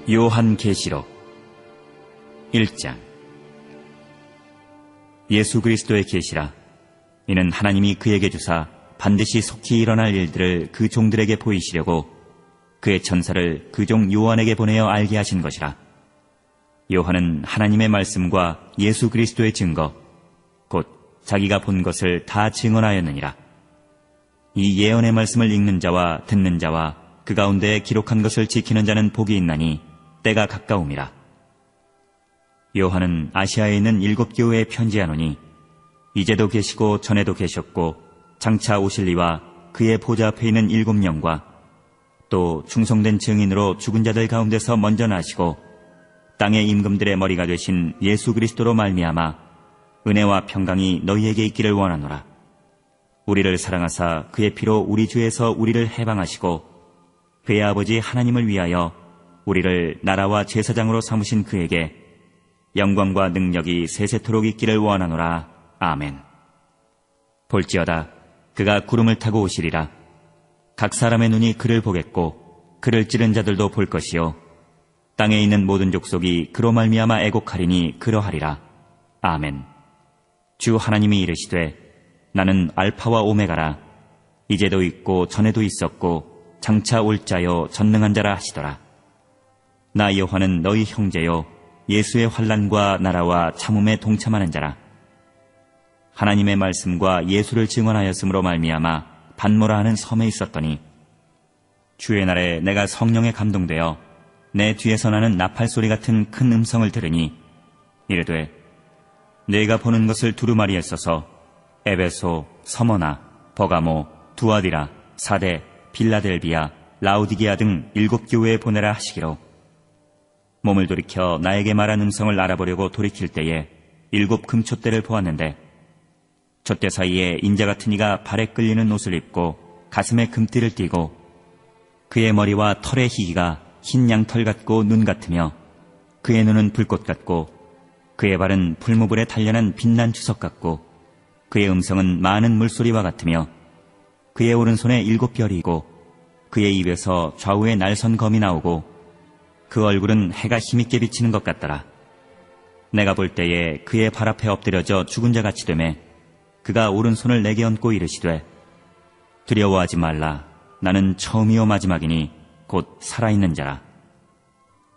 요한계시록 1장. 예수 그리스도의 계시라. 이는 하나님이 그에게 주사 반드시 속히 일어날 일들을 그 종들에게 보이시려고 그의 천사를 그 종 요한에게 보내어 알게 하신 것이라. 요한은 하나님의 말씀과 예수 그리스도의 증거, 곧 자기가 본 것을 다 증언하였느니라. 이 예언의 말씀을 읽는 자와 듣는 자와 그 가운데에 기록한 것을 지키는 자는 복이 있나니 때가 가까움이라. 요한은 아시아에 있는 7 교회에 편지하노니 이제도 계시고 전에도 계셨고 장차 오실 이와 그의 보좌 앞에 있는 7명과 또 충성된 증인으로 죽은 자들 가운데서 먼저 나시고 땅의 임금들의 머리가 되신 예수 그리스도로 말미암아 은혜와 평강이 너희에게 있기를 원하노라. 우리를 사랑하사 그의 피로 우리 주에서 우리를 해방하시고 그의 아버지 하나님을 위하여 우리를 나라와 제사장으로 삼으신 그에게 영광과 능력이 세세토록 있기를 원하노라. 아멘. 볼지어다 그가 구름을 타고 오시리라. 각 사람의 눈이 그를 보겠고 그를 찌른 자들도 볼 것이요 땅에 있는 모든 족속이 그로 말미암아 애곡하리니 그러하리라. 아멘. 주 하나님이 이르시되 나는 알파와 오메가라. 이제도 있고 전에도 있었고 장차 올 자요 전능한 자라 하시더라. 나 요한은 너희 형제요 예수의 환난과 나라와 참음에 동참하는 자라. 하나님의 말씀과 예수를 증언하였으므로 말미암아 반모라 하는 섬에 있었더니 주의 날에 내가 성령에 감동되어 내 뒤에서 나는 나팔소리 같은 큰 음성을 들으니 이르되 내가 보는 것을 두루마리에 써서 에베소, 서머나, 버가모, 두아디라, 사데, 빌라델비아, 라우디게아 등 7 교회에 보내라 하시기로 몸을 돌이켜 나에게 말한 음성을 알아보려고 돌이킬 때에 7 금촛대를 보았는데 촛대 사이에 인자 같은 이가 발에 끌리는 옷을 입고 가슴에 금띠를 띠고 그의 머리와 털의 희기가 흰 양털 같고 눈 같으며 그의 눈은 불꽃 같고 그의 발은 풀무불에 단련한 빛난 주석 같고 그의 음성은 많은 물소리와 같으며 그의 오른손에 7 별이고 그의 입에서 좌우에 날선 검이 나오고 그 얼굴은 해가 힘있게 비치는 것 같더라. 내가 볼 때에 그의 발 앞에 엎드려져 죽은 자같이 되매 그가 오른손을 내게 얹고 이르시되 두려워하지 말라. 나는 처음이요 마지막이니 곧 살아있는 자라.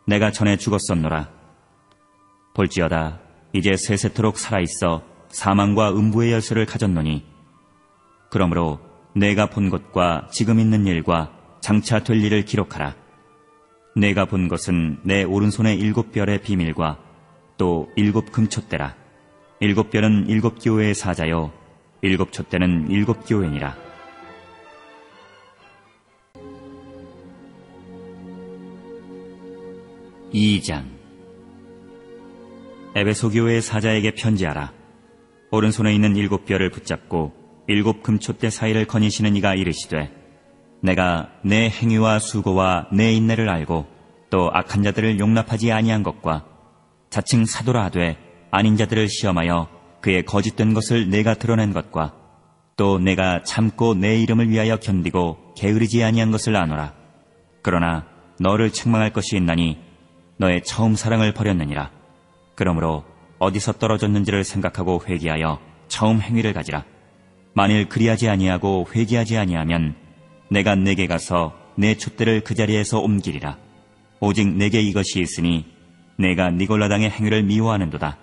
내가 전에 죽었었노라. 볼지어다 이제 세세토록 살아있어 사망과 음부의 열쇠를 가졌노니 그러므로 내가 본 것과 지금 있는 일과 장차 될 일을 기록하라. 내가 본 것은 내 오른손의 7 별의 비밀과 또 7 금촛대라. 7 별은 7 교회의 사자요 7 촛대는 7 교회니라. (2장) 에베소 교회의 사자에게 편지하라. 오른손에 있는 7 별을 붙잡고 7 금촛대 사이를 거니시는 이가 이르시되 내가 내 행위와 수고와 내 인내를 알고 또 악한 자들을 용납하지 아니한 것과 자칭 사도라 하되 아닌 자들을 시험하여 그의 거짓된 것을 내가 드러낸 것과 또 내가 참고 내 이름을 위하여 견디고 게으르지 아니한 것을 아노라. 그러나 너를 책망할 것이 있나니 너의 처음 사랑을 버렸느니라. 그러므로 어디서 떨어졌는지를 생각하고 회개하여 처음 행위를 가지라. 만일 그리하지 아니하고 회개하지 아니하면 내가 내게 가서 내 촛대를 그 자리에서 옮기리라. 오직 내게 이것이 있으니 내가 니골라당의 행위를 미워하는도다.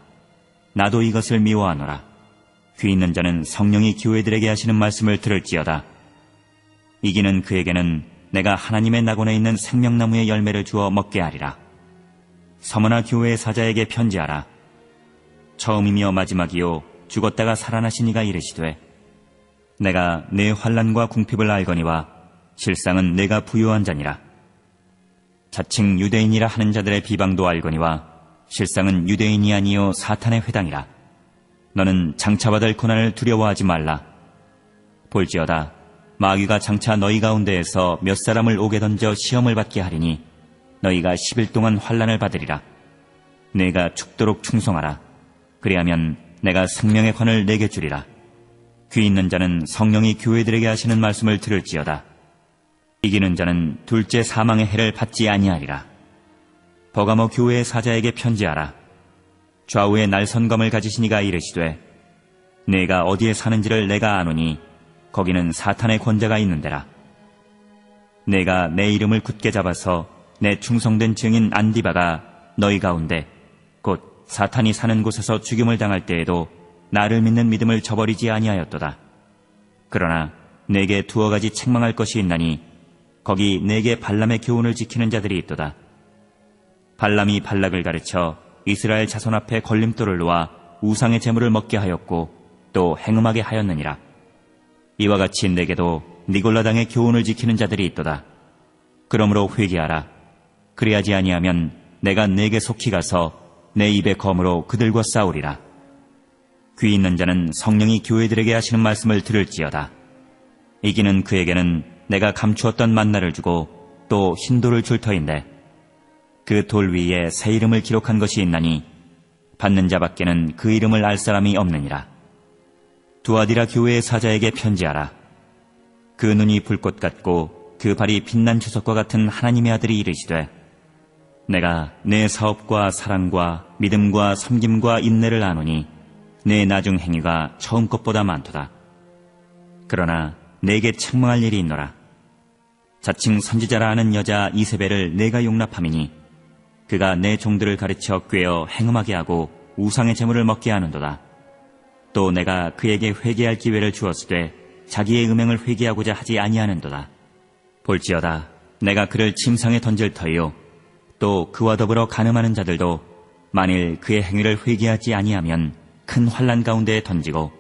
나도 이것을 미워하노라. 귀 있는 자는 성령이 교회들에게 하시는 말씀을 들을지어다. 이기는 그에게는 내가 하나님의 낙원에 있는 생명나무의 열매를 주어 먹게 하리라. 서머나 교회의 사자에게 편지하라. 처음이며 마지막이요 죽었다가 살아나신 이가 이르시되 내가 내 환난과 궁핍을 알거니와 실상은 내가 부요한 자니라. 자칭 유대인이라 하는 자들의 비방도 알거니와 실상은 유대인이 아니요 사탄의 회당이라. 너는 장차 받을 고난을 두려워하지 말라. 볼지어다 마귀가 장차 너희 가운데에서 몇 사람을 옥에 던져 시험을 받게 하리니 너희가 10일 동안 환난을 받으리라. 내가 죽도록 충성하라. 그리하면 내가 생명의 관을 내게 주리라. 귀 있는 자는 성령이 교회들에게 하시는 말씀을 들을지어다. 이기는 자는 둘째 사망의 해를 받지 아니하리라. 버가모 교회의 사자에게 편지하라. 좌우에 날선검을 가지신 이가 이르시되 내가 어디에 사는지를 내가 아노니 거기는 사탄의 권자가 있는 데라. 내가 내 이름을 굳게 잡아서 내 충성된 증인 안디바가 너희 가운데 곧 사탄이 사는 곳에서 죽임을 당할 때에도 나를 믿는 믿음을 저버리지 아니하였도다. 그러나 내게 두어 가지 책망할 것이 있나니 거기 내게 발람의 교훈을 지키는 자들이 있도다. 발람이 발락을 가르쳐 이스라엘 자손 앞에 걸림돌을 놓아 우상의 제물을 먹게 하였고 또 행음하게 하였느니라. 이와 같이 내게도 니골라당의 교훈을 지키는 자들이 있도다. 그러므로 회개하라. 그리하지 아니하면 내가 내게 속히 가서 내 입의 검으로 그들과 싸우리라. 귀 있는 자는 성령이 교회들에게 하시는 말씀을 들을지어다. 이기는 그에게는 내가 감추었던 만나를 주고 또 흰돌을 줄 터인데 그 돌 위에 새 이름을 기록한 것이 있나니 받는 자밖에는 그 이름을 알 사람이 없느니라. 두아디라 교회의 사자에게 편지하라. 그 눈이 불꽃 같고 그 발이 빛난 주석과 같은 하나님의 아들이 이르시되 내가 내 사업과 사랑과 믿음과 섬김과 인내를 아노니 내 나중 행위가 처음 것보다 많도다. 그러나 내게 책망할 일이 있노라. 자칭 선지자라 하는 여자 이세벨을 내가 용납함이니 그가 내 종들을 가르쳐 꾀어 행음하게 하고 우상의 제물을 먹게 하는도다. 또 내가 그에게 회개할 기회를 주었으되 자기의 음행을 회개하고자 하지 아니하는도다. 볼지어다 내가 그를 침상에 던질 터이요 또 그와 더불어 간음하는 자들도 만일 그의 행위를 회개하지 아니하면 큰 환난 가운데에 던지고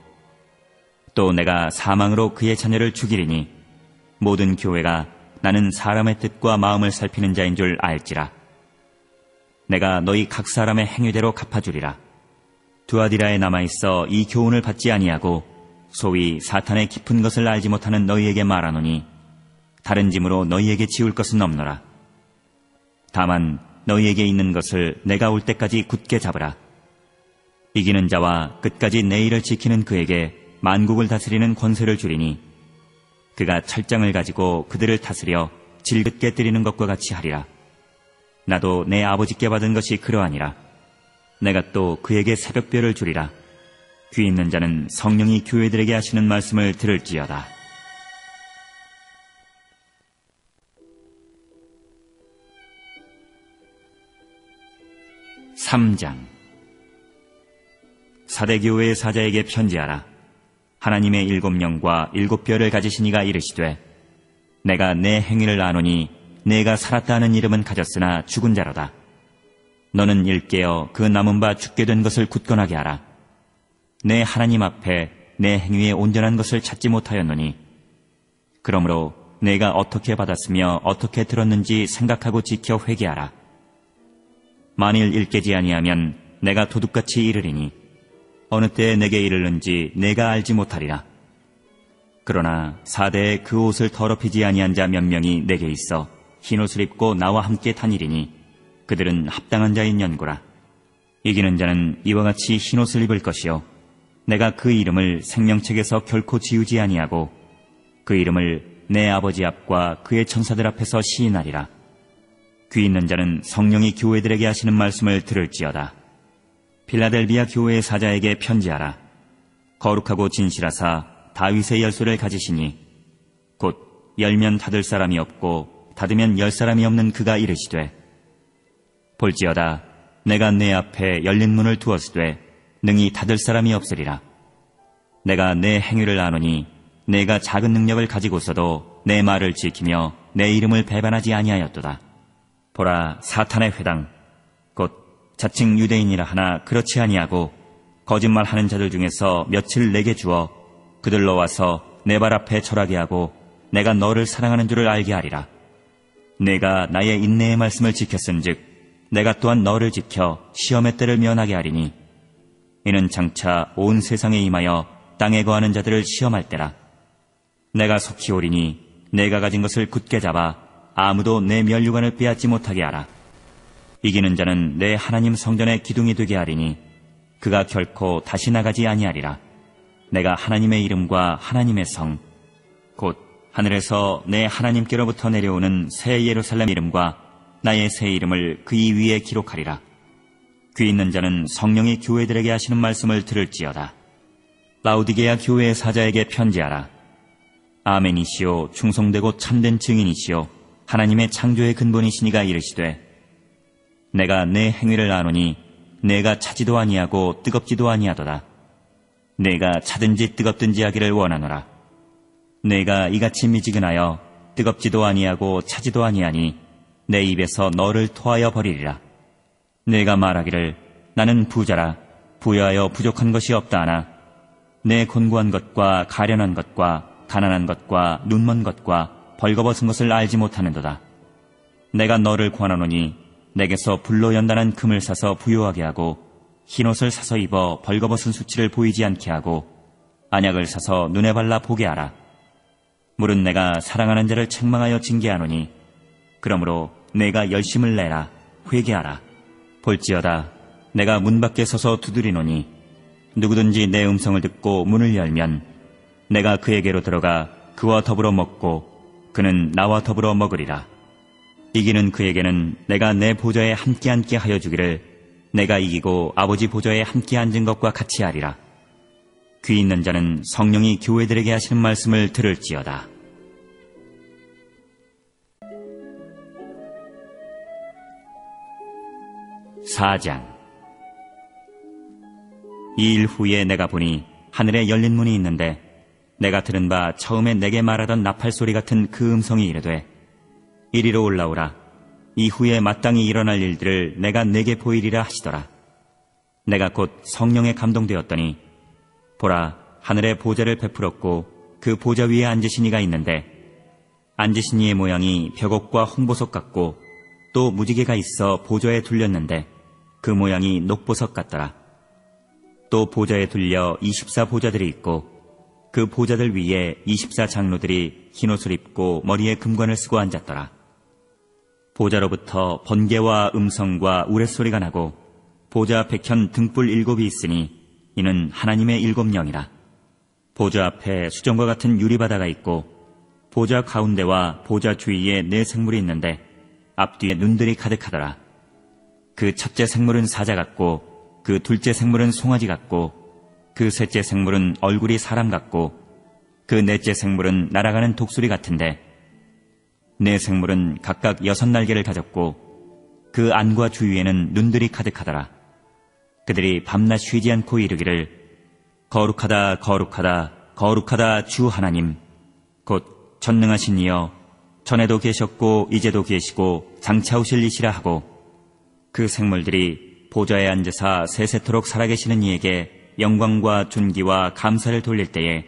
또 내가 사망으로 그의 자녀를 죽이리니 모든 교회가 나는 사람의 뜻과 마음을 살피는 자인 줄 알지라. 내가 너희 각 사람의 행위대로 갚아주리라. 두아디라에 남아있어 이 교훈을 받지 아니하고 소위 사탄의 깊은 것을 알지 못하는 너희에게 말하노니 다른 짐으로 너희에게 지울 것은 없노라. 다만 너희에게 있는 것을 내가 올 때까지 굳게 잡으라. 이기는 자와 끝까지 내 일을 지키는 그에게 만국을 다스리는 권세를 주리니 그가 철장을 가지고 그들을 다스려 질긋 깨뜨리는 것과 같이 하리라. 나도 내 아버지께 받은 것이 그러하니라. 내가 또 그에게 새벽별을 주리라. 귀 있는 자는 성령이 교회들에게 하시는 말씀을 들을지어다. (3장) 사대교회의 사자에게 편지하라. 하나님의 7영과 7별을 가지신 이가 이르시되 내가 내 행위를 아노니 내가 살았다 하는 이름은 가졌으나 죽은 자로다. 너는 일깨어 그 남은 바 죽게 된 것을 굳건하게 하라. 내 하나님 앞에 내 행위에 온전한 것을 찾지 못하였노니 그러므로 내가 어떻게 받았으며 어떻게 들었는지 생각하고 지켜 회개하라. 만일 일깨지 아니하면 내가 도둑같이 이르리니 어느 때에 내게 이르는지 내가 알지 못하리라. 그러나 사대에 그 옷을 더럽히지 아니한 자 몇 명이 내게 있어 흰옷을 입고 나와 함께 다니리니 그들은 합당한 자인 연고라. 이기는 자는 이와 같이 흰옷을 입을 것이요 내가 그 이름을 생명책에서 결코 지우지 아니하고 그 이름을 내 아버지 앞과 그의 천사들 앞에서 시인하리라. 귀 있는 자는 성령이 교회들에게 하시는 말씀을 들을지어다. 필라델비아 교회의 사자에게 편지하라. 거룩하고 진실하사 다윗의 열쇠를 가지시니 곧 열면 닫을 사람이 없고 닫으면 열 사람이 없는 그가 이르시되 볼지어다 내가 내 앞에 열린 문을 두었으되 능히 닫을 사람이 없으리라. 내가 내 행위를 아노니 내가 작은 능력을 가지고서도 내 말을 지키며 내 이름을 배반하지 아니하였도다. 보라 사탄의 회당 곧 자칭 유대인이라 하나 그렇지 아니하고 거짓말하는 자들 중에서 며칠 내게 주어 그들로 와서 내 발 앞에 절하게 하고 내가 너를 사랑하는 줄을 알게 하리라. 내가 나의 인내의 말씀을 지켰은즉 내가 또한 너를 지켜 시험의 때를 면하게 하리니 이는 장차 온 세상에 임하여 땅에 거하는 자들을 시험할 때라. 내가 속히 오리니 내가 가진 것을 굳게 잡아 아무도 내 면류관을 빼앗지 못하게 하라. 이기는 자는 내 하나님 성전의 기둥이 되게 하리니 그가 결코 다시 나가지 아니하리라. 내가 하나님의 이름과 하나님의 성 곧 하늘에서 내 하나님께로부터 내려오는 새 예루살렘 이름과 나의 새 이름을 그의 위에 기록하리라. 귀 있는 자는 성령이 교회들에게 하시는 말씀을 들을지어다. 라우디게아 교회의 사자에게 편지하라. 아멘이시오 충성되고 참된 증인이시오 하나님의 창조의 근본이시니가 이르시되 내가 내 행위를 아노니 내가 차지도 아니하고 뜨겁지도 아니하도다. 내가 차든지 뜨겁든지 하기를 원하노라. 내가 이같이 미지근하여 뜨겁지도 아니하고 차지도 아니하니 내 입에서 너를 토하여 버리리라. 내가 말하기를 나는 부자라 부여하여 부족한 것이 없다 하나 내 곤고한 것과 가련한 것과 가난한 것과 눈먼 것과 벌거벗은 것을 알지 못하는도다. 내가 너를 권하노니 내게서 불로 연단한 금을 사서 부요하게 하고 흰옷을 사서 입어 벌거벗은 수치를 보이지 않게 하고 안약을 사서 눈에 발라 보게 하라. 물은 내가 사랑하는 자를 책망하여 징계하노니 그러므로 내가 열심을 내라 회개하라. 볼지어다 내가 문 밖에 서서 두드리노니 누구든지 내 음성을 듣고 문을 열면 내가 그에게로 들어가 그와 더불어 먹고 그는 나와 더불어 먹으리라. 이기는 그에게는 내가 내 보좌에 함께 앉게 하여 주기를 내가 이기고 아버지 보좌에 함께 앉은 것과 같이 하리라. 귀 있는 자는 성령이 교회들에게 하시는 말씀을 들을지어다. 사장. 이 일 후에 내가 보니 하늘에 열린 문이 있는데 내가 들은 바 처음에 내게 말하던 나팔 소리 같은 그 음성이 이르되 이리로 올라오라. 이후에 마땅히 일어날 일들을 내가 내게 보이리라 하시더라. 내가 곧 성령에 감동되었더니 보라 하늘에 보좌를 베풀었고 그 보좌 위에 앉으신 이가 있는데 앉으신 이의 모양이 벽옥과 홍보석 같고 또 무지개가 있어 보좌에 둘렸는데 그 모양이 녹보석 같더라. 또 보좌에 둘려 24보좌들이 있고 그 보좌들 위에 24장로들이 흰옷을 입고 머리에 금관을 쓰고 앉았더라. 보좌로부터 번개와 음성과 우레소리가 나고 보좌 백현 등불 7이 있으니 이는 하나님의 7영이라. 보좌 앞에 수정과 같은 유리바다가 있고 보좌 가운데와 보좌 주위에 4생물이 있는데 앞뒤에 눈들이 가득하더라. 그 첫째 생물은 사자 같고 그 둘째 생물은 송아지 같고 그 셋째 생물은 얼굴이 사람 같고 그 넷째 생물은 날아가는 독수리 같은데 네 생물은 각각 6날개를 가졌고 그 안과 주위에는 눈들이 가득하더라. 그들이 밤낮 쉬지 않고 이르기를 거룩하다 거룩하다 거룩하다 주 하나님 곧 전능하신 이여 전에도 계셨고 이제도 계시고 장차 오실 이시라 하고 그 생물들이 보좌에 앉으사 세세토록 살아계시는 이에게 영광과 존귀와 감사를 돌릴 때에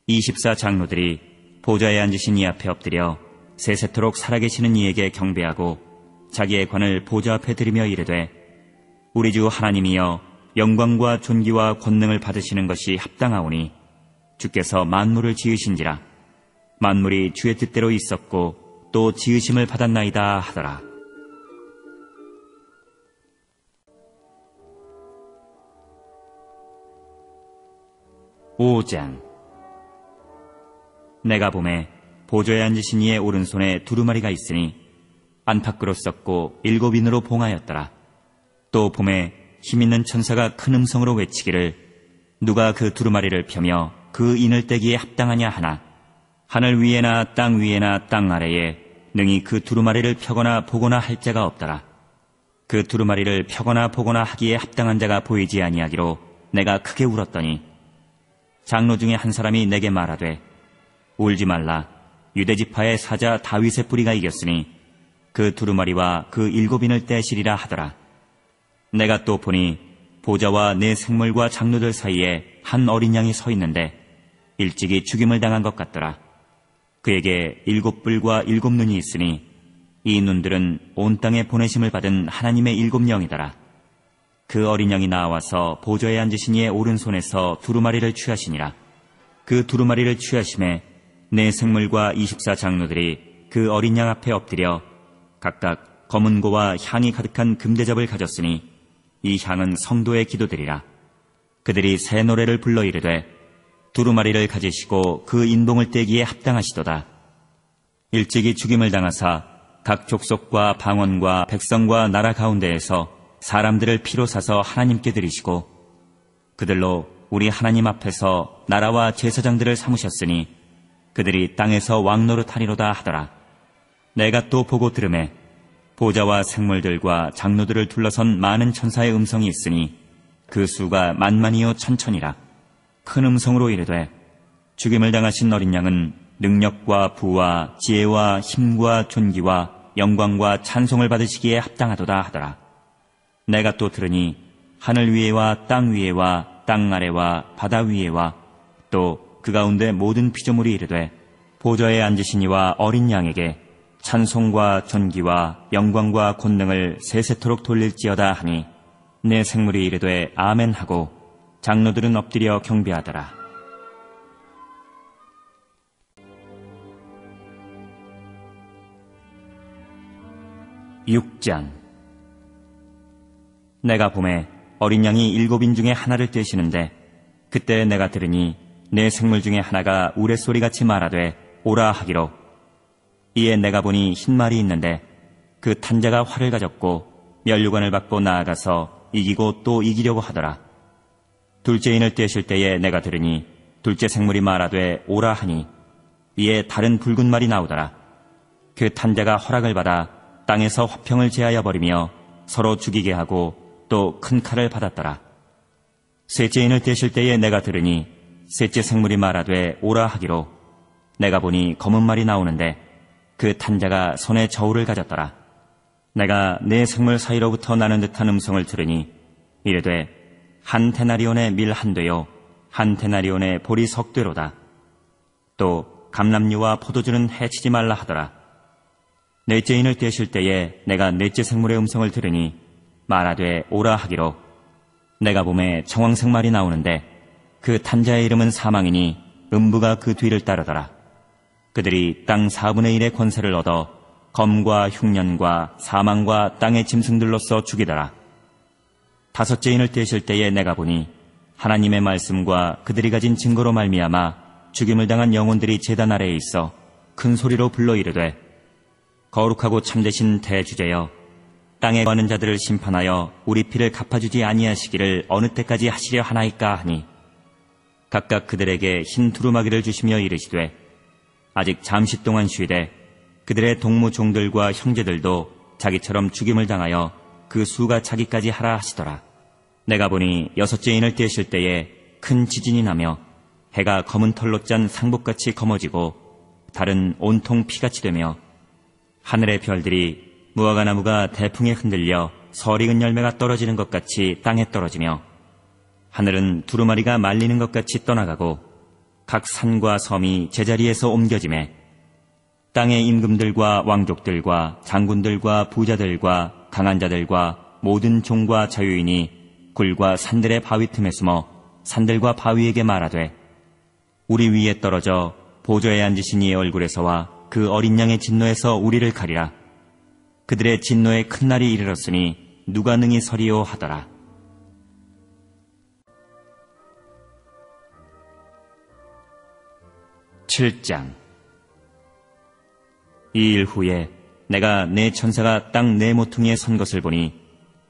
24장로들이 보좌에 앉으신 이 앞에 엎드려 세세토록 살아계시는 이에게 경배하고 자기의 관을 보좌 앞에 들이며 이르되 우리 주 하나님이여 영광과 존귀와 권능을 받으시는 것이 합당하오니 주께서 만물을 지으신지라 만물이 주의 뜻대로 있었고 또 지으심을 받았나이다 하더라. 오장. 내가 보매 보좌에 앉으신 이의 오른손에 두루마리가 있으니 안팎으로 썼고 7인으로 봉하였더라. 또 보매 힘있는 천사가 큰 음성으로 외치기를 누가 그 두루마리를 펴며 그 인을 떼기에 합당하냐 하나 하늘 위에나 땅 위에나 땅 아래에 능히 그 두루마리를 펴거나 보거나 할 자가 없더라. 그 두루마리를 펴거나 보거나 하기에 합당한 자가 보이지 아니하기로 내가 크게 울었더니 장로 중에 한 사람이 내게 말하되 울지 말라. 유대지파의 사자 다윗의 뿌리가 이겼으니 그 두루마리와 그 7인을 떼시리라 하더라. 내가 또 보니 보좌와 네 생물과 장로들 사이에 한 어린 양이 서 있는데 일찍이 죽임을 당한 것 같더라. 그에게 7뿔과 7눈이 있으니 이 눈들은 온 땅에 보내심을 받은 하나님의 7영이더라. 그 어린 양이 나와서 보좌에 앉으신 이의 오른손에서 두루마리를 취하시니라. 그 두루마리를 취하심에 네 생물과 24장로들이 그 어린 양 앞에 엎드려 각각 검은 고와 향이 가득한 금대접을 가졌으니 이 향은 성도의 기도들이라. 그들이 새 노래를 불러 이르되 두루마리를 가지시고 그 인봉을 떼기에 합당하시도다. 일찍이 죽임을 당하사 각 족속과 방언과 백성과 나라 가운데에서 사람들을 피로 사서 하나님께 드리시고 그들로 우리 하나님 앞에서 나라와 제사장들을 삼으셨으니 그들이 땅에서 왕노릇하리로다 하더라. 내가 또 보고 들으매 보좌와 생물들과 장로들을 둘러선 많은 천사의 음성이 있으니 그 수가 만만이요 천천이라. 큰 음성으로 이르되 죽임을 당하신 어린 양은 능력과 부와 지혜와 힘과 존귀와 영광과 찬송을 받으시기에 합당하도다 하더라. 내가 또 들으니 하늘 위에와 땅 위에와 땅 아래와 바다 위에와 또 그 가운데 모든 피조물이 이르되 보좌에 앉으신 이와 어린 양에게 찬송과 존귀와 영광과 권능을 세세토록 돌릴지어다 하니 내 생물이 이르되 아멘 하고 장로들은 엎드려 경배하더라. (6장) 내가 봄에 어린 양이 7인 중에 하나를 떼시는데 그때 내가 들으니 내 생물 중에 하나가 우레소리같이 말하되 오라 하기로. 이에 내가 보니 흰 말이 있는데 그 탄자가 활을 가졌고 면류관을 받고 나아가서 이기고 또 이기려고 하더라. 둘째 인을 떼실 때에 내가 들으니 둘째 생물이 말하되 오라 하니 이에 다른 붉은 말이 나오더라. 그 탄자가 허락을 받아 땅에서 화평을 제하여 버리며 서로 죽이게 하고 또 큰 칼을 받았더라. 셋째 인을 떼실 때에 내가 들으니 셋째 생물이 말하되 오라 하기로. 내가 보니 검은 말이 나오는데 그 탄자가 손에 저울을 가졌더라. 내가 네 생물 사이로부터 나는 듯한 음성을 들으니 이르되 한 데나리온의 밀 한 되요 한 데나리온의 보리 석 되로다. 또 감람류와 포도주는 해치지 말라 하더라. 넷째 인을 떼실 때에 내가 넷째 생물의 음성을 들으니 말하되 오라 하기로. 내가 봄에 청황색 말이 나오는데 그 탄자의 이름은 사망이니 음부가 그 뒤를 따르더라. 그들이 땅 4분의 1의 권세를 얻어 검과 흉년과 사망과 땅의 짐승들로서 죽이더라. 다섯째 인을 떼실 때에 내가 보니 하나님의 말씀과 그들이 가진 증거로 말미암아 죽임을 당한 영혼들이 제단 아래에 있어 큰 소리로 불러 이르되 거룩하고 참되신 대주제여 땅에 거하는 자들을 심판하여 우리 피를 갚아주지 아니하시기를 어느 때까지 하시려 하나이까 하니 각각 그들에게 흰 두루마기를 주시며 이르시되 아직 잠시 동안 쉬되 그들의 동무 종들과 형제들도 자기처럼 죽임을 당하여 그 수가 차기까지 하라 하시더라. 내가 보니 여섯째 인을 떼실 때에 큰 지진이 나며 해가 검은 털로 짠 상복같이 검어지고 달은 온통 피같이 되며 하늘의 별들이 무화과나무가 대풍에 흔들려 설익은 열매가 떨어지는 것 같이 땅에 떨어지며 하늘은 두루마리가 말리는 것 같이 떠나가고 각 산과 섬이 제자리에서 옮겨지매 땅의 임금들과 왕족들과 장군들과 부자들과 강한 자들과 모든 종과 자유인이 굴과 산들의 바위 틈에 숨어 산들과 바위에게 말하되 우리 위에 떨어져 보좌에 앉으신 이의 얼굴에서와 그 어린 양의 진노에서 우리를 가리라. 그들의 진노의 큰 날이 이르렀으니 누가 능히 서리요 하더라. (7장) 이 일 후에 내가 내 천사가 땅 네 모퉁이에 선 것을 보니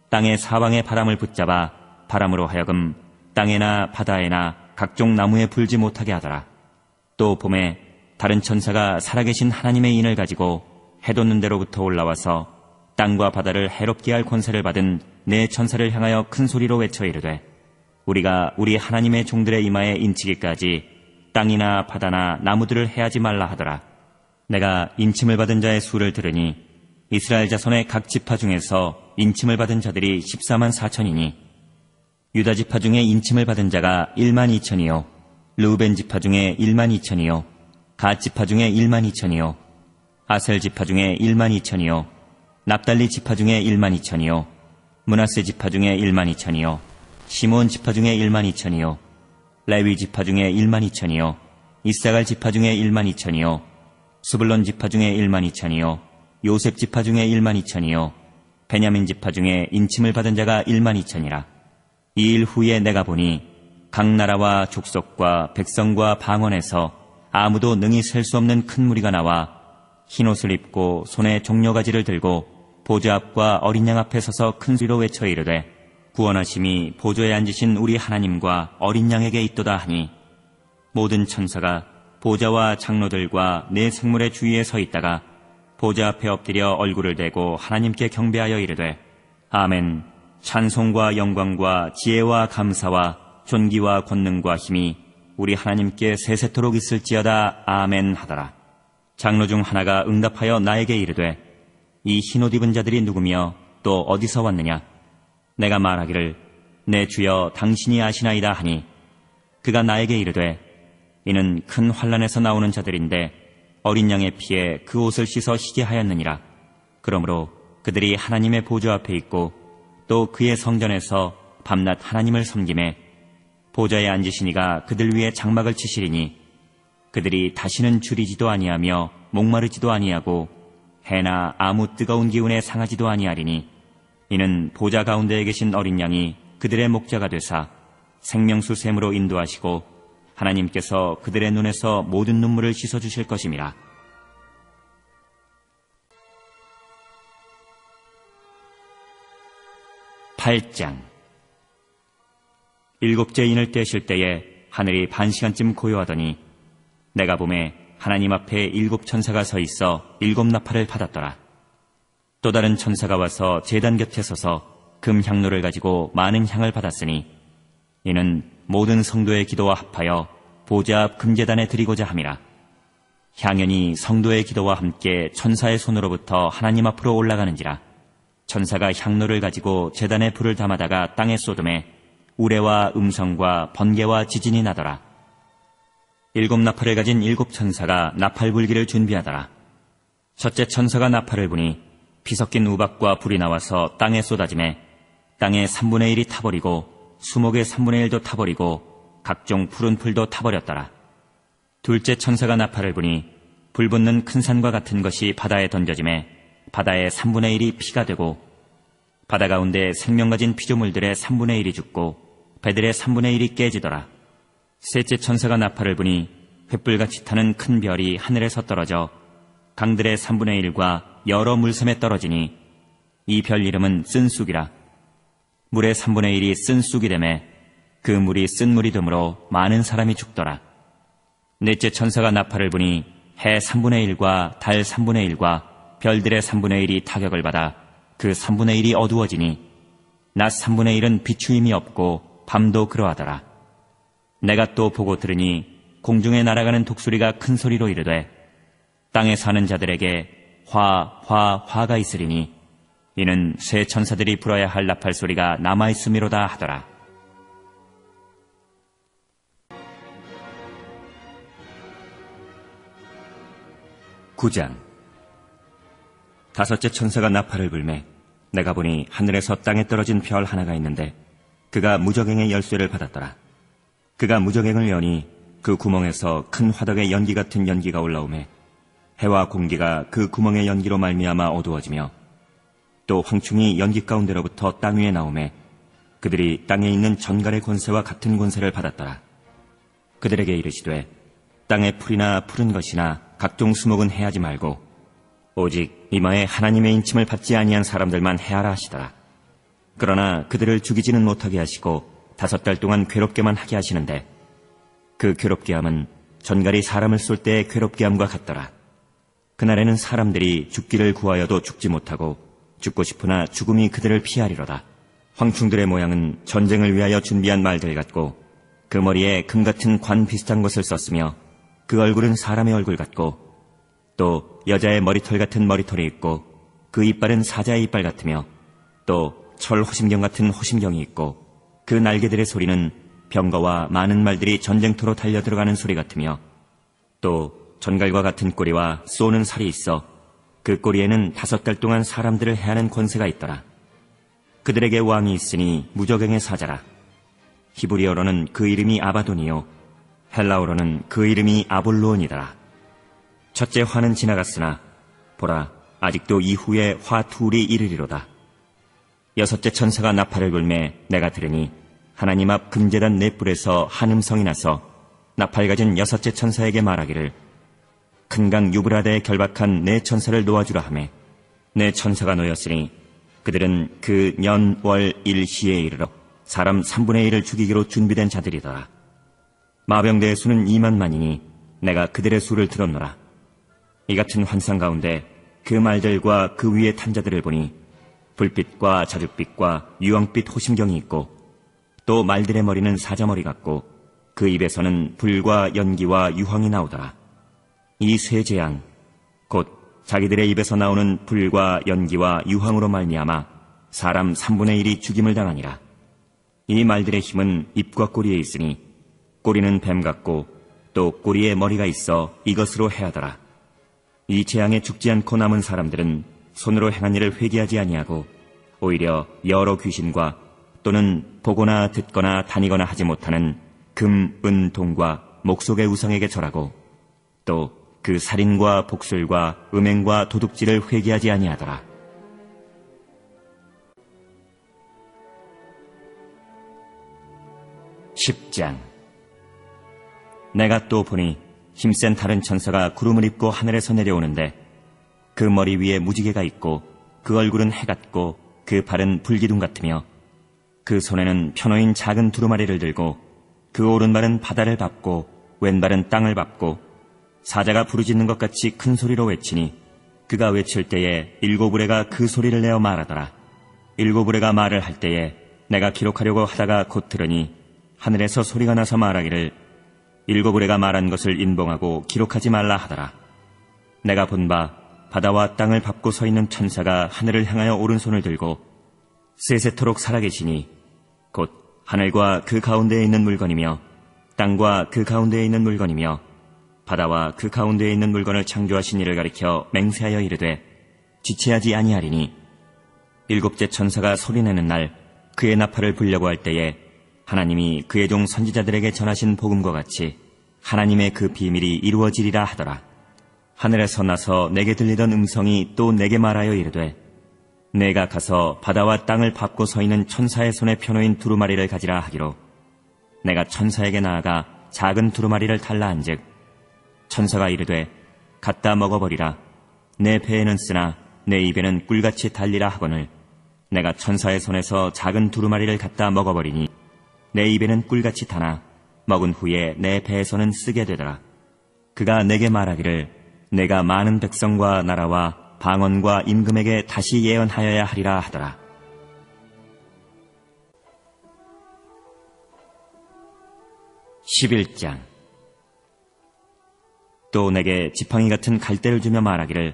땅의 사방의 바람을 붙잡아 바람으로 하여금 땅에나 바다에나 각종 나무에 불지 못하게 하더라. 또 봄에 다른 천사가 살아계신 하나님의 인을 가지고 해돋는 데로부터 올라와서 땅과 바다를 해롭게 할 권세를 받은 내 천사를 향하여 큰 소리로 외쳐 이르되 우리가 우리 하나님의 종들의 이마에 인치기까지 땅이나 바다나 나무들을 해하지 말라 하더라. 내가 인침을 받은 자의 수를 들으니 이스라엘 자손의 각 지파 중에서 인침을 받은 자들이 14만 4천이니 유다 지파 중에 인침을 받은 자가 1만 2천이요 르우벤 지파 중에 1만 2천이요 갓 지파 중에 1만 2천이요 아셀 지파 중에 1만 2천이요 납달리 지파 중에 1만 2천이요 므낫세 지파 중에 1만 2천이요 시몬 지파 중에 1만 2천이요 레위 지파 중에 1만 2천이요 이사갈 지파 중에 1만 2천이요 스불론 지파 중에 1만 2천이요 요셉 지파 중에 1만 2천이요 베냐민 지파 중에 인침을 받은 자가 1만 2천이라. 이 일 후에 내가 보니 각 나라와 족속과 백성과 방언에서 아무도 능히 셀 수 없는 큰 무리가 나와 흰옷을 입고 손에 종려가지를 들고 보좌 앞과 어린 양 앞에 서서 큰 소리로 외쳐 이르되 구원하심이 보좌에 앉으신 우리 하나님과 어린 양에게 있도다 하니 모든 천사가 보좌와 장로들과 네 생물의 주위에 서 있다가 보좌 앞에 엎드려 얼굴을 대고 하나님께 경배하여 이르되 아멘. 찬송과 영광과 지혜와 감사와 존귀와 권능과 힘이 우리 하나님께 세세토록 있을지어다. 아멘 하더라. 장로 중 하나가 응답하여 나에게 이르되 이 흰옷 입은 자들이 누구며 또 어디서 왔느냐? 내가 말하기를 내 주여 당신이 아시나이다 하니 그가 나에게 이르되 이는 큰 환난에서 나오는 자들인데 어린 양의 피에 그 옷을 씻어 희게 하였느니라. 그러므로 그들이 하나님의 보좌 앞에 있고 또 그의 성전에서 밤낮 하나님을 섬기매 보좌에 앉으신 이가 그들 위에 장막을 치시리니 그들이 다시는 줄이지도 아니하며 목마르지도 아니하고 해나 아무 뜨거운 기운에 상하지도 아니하리니 이는 보좌 가운데에 계신 어린 양이 그들의 목자가 되사 생명수 샘으로 인도하시고 하나님께서 그들의 눈에서 모든 눈물을 씻어주실 것임이라. (8장) 일곱째 인을 떼실 때에 하늘이 반시간쯤 고요하더니 내가 보매 하나님 앞에 일곱 천사가 서 있어 일곱 나팔을 받았더라. 또 다른 천사가 와서 제단 곁에 서서 금 향로를 가지고 많은 향을 받았으니 이는 모든 성도의 기도와 합하여 보좌 앞 금제단에 드리고자 함이라. 향연이 성도의 기도와 함께 천사의 손으로부터 하나님 앞으로 올라가는지라. 천사가 향로를 가지고 제단에 불을 담아다가 땅에 쏟음에 우레와 음성과 번개와 지진이 나더라. 일곱 나팔을 가진 일곱 천사가 나팔 불기를 준비하더라. 첫째 천사가 나팔을 부니 피 섞인 우박과 불이 나와서 땅에 쏟아지매 땅의 3분의 1이 타버리고 수목의 3분의 1도 타버리고 각종 푸른 풀도 타버렸더라. 둘째 천사가 나팔을 부니 불 붙는 큰 산과 같은 것이 바다에 던져지매 바다의 3분의 1이 피가 되고 바다 가운데 생명 가진 피조물들의 3분의 1이 죽고 배들의 3분의 1이 깨지더라. 셋째 천사가 나팔을 부니 횃불같이 타는 큰 별이 하늘에서 떨어져 강들의 3분의 1과 여러 물샘에 떨어지니 이 별 이름은 쓴쑥이라. 물의 3분의 1이 쓴쑥이 되매 그 물이 쓴 물이 되므로 많은 사람이 죽더라. 넷째 천사가 나팔을 부니 해 3분의 1과 달 3분의 1과 별들의 3분의 1이 타격을 받아 그 3분의 1이 어두워지니 낮 3분의 1은 비추임이 없고 밤도 그러하더라. 내가 또 보고 들으니 공중에 날아가는 독수리가 큰 소리로 이르되 땅에 사는 자들에게 화가 있으리니 이는 새 천사들이 불어야 할 나팔 소리가 남아있음이로다 하더라. (9장) 다섯째 천사가 나팔을 불매 내가 보니 하늘에서 땅에 떨어진 별 하나가 있는데 그가 무저갱의 열쇠를 받았더라. 그가 무저갱을 여니 그 구멍에서 큰 화덕의 연기 같은 연기가 올라오매 해와 공기가 그 구멍의 연기로 말미암아 어두워지며 또 황충이 연기 가운데로부터 땅 위에 나오매 그들이 땅에 있는 전갈의 권세와 같은 권세를 받았더라. 그들에게 이르시되 땅의 풀이나 푸른 것이나 각종 수목은 해하지 말고 오직 이마에 하나님의 인침을 받지 아니한 사람들만 해하라 하시더라. 그러나 그들을 죽이지는 못하게 하시고 5달 동안 괴롭게만 하게 하시는데 그 괴롭게 함은 전갈이 사람을 쏠 때의 괴롭게 함과 같더라. 그날에는 사람들이 죽기를 구하여도 죽지 못하고 죽고 싶으나 죽음이 그들을 피하리로다. 황충들의 모양은 전쟁을 위하여 준비한 말들 같고 그 머리에 금 같은 관 비슷한 것을 썼으며 그 얼굴은 사람의 얼굴 같고 또 여자의 머리털 같은 머리털이 있고 그 이빨은 사자의 이빨 같으며 또 철 호심경 같은 호심경이 있고 그 날개들의 소리는 병거와 많은 말들이 전쟁터로 달려 들어가는 소리 같으며 또 전갈과 같은 꼬리와 쏘는 살이 있어 그 꼬리에는 5달 동안 사람들을 해하는 권세가 있더라. 그들에게 왕이 있으니 무저갱의 사자라. 히브리어로는 그 이름이 아바돈이요 헬라어로는 그 이름이 아볼로온이더라. 첫째 화는 지나갔으나 보라 아직도 이후에 화 둘이 이르리로다. 여섯째 천사가 나팔을 불매 내가 들으니 하나님 앞 금제단 넷불에서 한 음성이 나서 나팔 가진 여섯째 천사에게 말하기를 큰 강 유브라데에 결박한 내 천사를 놓아주라 하매 내 천사가 놓였으니 그들은 그 년, 월, 일 시에 이르러 사람 3분의 1을 죽이기로 준비된 자들이더라. 마병대의 수는 2만만이니 내가 그들의 수를 들었노라. 이 같은 환상 가운데 그 말들과 그 위에 탄 자들을 보니 불빛과 자줏빛과 유황빛 호심경이 있고 또 말들의 머리는 사자머리 같고 그 입에서는 불과 연기와 유황이 나오더라. 이 세 재앙 곧 자기들의 입에서 나오는 불과 연기와 유황으로 말미암아 사람 3분의 1이 죽임을 당하니라. 이 말들의 힘은 입과 꼬리에 있으니 꼬리는 뱀 같고 또 꼬리에 머리가 있어 이것으로 해하더라. 이 재앙에 죽지 않고 남은 사람들은 손으로 행한 일을 회개하지 아니하고 오히려 여러 귀신과 또는 보거나 듣거나 다니거나 하지 못하는 금, 은, 동과 목속의 우상에게 절하고 또 그 살인과 복술과 음행과 도둑질을 회개하지 아니하더라. (10장) 내가 또 보니 힘센 다른 천사가 구름을 입고 하늘에서 내려오는데 그 머리 위에 무지개가 있고 그 얼굴은 해 같고 그 발은 불기둥 같으며 그 손에는 편호인 작은 두루마리를 들고 그 오른발은 바다를 밟고 왼발은 땅을 밟고 사자가 부르짖는 것 같이 큰 소리로 외치니 그가 외칠 때에 7우레가 그 소리를 내어 말하더라. 7우레가 말을 할 때에 내가 기록하려고 하다가 곧 들으니 하늘에서 소리가 나서 말하기를 7우레가 말한 것을 인봉하고 기록하지 말라 하더라. 내가 본 바 바다와 땅을 밟고 서 있는 천사가 하늘을 향하여 오른손을 들고 세세토록 살아계시니 곧 하늘과 그 가운데에 있는 물건이며 땅과 그 가운데에 있는 물건이며 바다와 그 가운데에 있는 물건을 창조하신 이를 가리켜 맹세하여 이르되 지체하지 아니하리니 7째 천사가 소리내는 날 그의 나팔을 불려고 할 때에 하나님이 그의 종 선지자들에게 전하신 복음과 같이 하나님의 그 비밀이 이루어지리라 하더라. 하늘에서 나서 내게 들리던 음성이 또 내게 말하여 이르되 내가 가서 바다와 땅을 밟고 서 있는 천사의 손에 펴놓인 두루마리를 가지라 하기로 내가 천사에게 나아가 작은 두루마리를 달라 한즉 천사가 이르되 갖다 먹어버리라. 내 배에는 쓰나 내 입에는 꿀같이 달리라 하거늘 내가 천사의 손에서 작은 두루마리를 갖다 먹어버리니 내 입에는 꿀같이 타나 먹은 후에 내 배에서는 쓰게 되더라. 그가 내게 말하기를 내가 많은 백성과 나라와 방언과 임금에게 다시 예언하여야 하리라 하더라. (11장) 또 내게 지팡이 같은 갈대를 주며 말하기를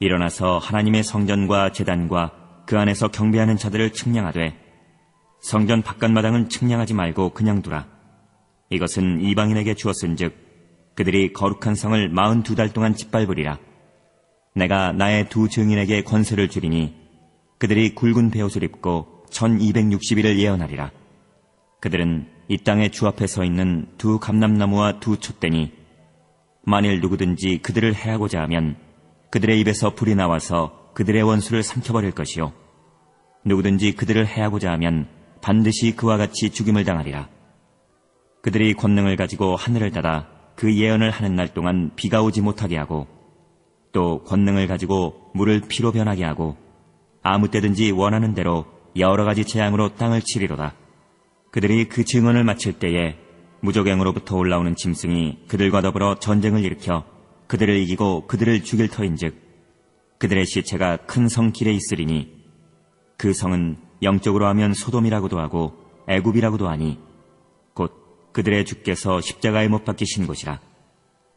일어나서 하나님의 성전과 제단과 그 안에서 경배하는 자들을 측량하되 성전 바깥마당은 측량하지 말고 그냥 두라. 이것은 이방인에게 주었은즉 그들이 거룩한 성을 42달 동안 짓밟으리라. 내가 나의 두 증인에게 권세를 주리니 그들이 굵은 베옷을 입고 1260일을 예언하리라. 그들은 이 땅의 주 앞에 서 있는 두 감람나무와 두 촛대니 만일 누구든지 그들을 해하고자 하면 그들의 입에서 불이 나와서 그들의 원수를 삼켜버릴 것이요 누구든지 그들을 해하고자 하면 반드시 그와 같이 죽임을 당하리라. 그들이 권능을 가지고 하늘을 닫아 그 예언을 하는 날 동안 비가 오지 못하게 하고 또 권능을 가지고 물을 피로 변하게 하고 아무 때든지 원하는 대로 여러 가지 재앙으로 땅을 치리로다. 그들이 그 증언을 마칠 때에 무적행으로부터 올라오는 짐승이 그들과 더불어 전쟁을 일으켜 그들을 이기고 그들을 죽일 터인즉 그들의 시체가 큰 성 길에 있으리니 그 성은 영적으로 하면 소돔이라고도 하고 애굽이라고도 하니 곧 그들의 주께서 십자가에 못 박히신 곳이라.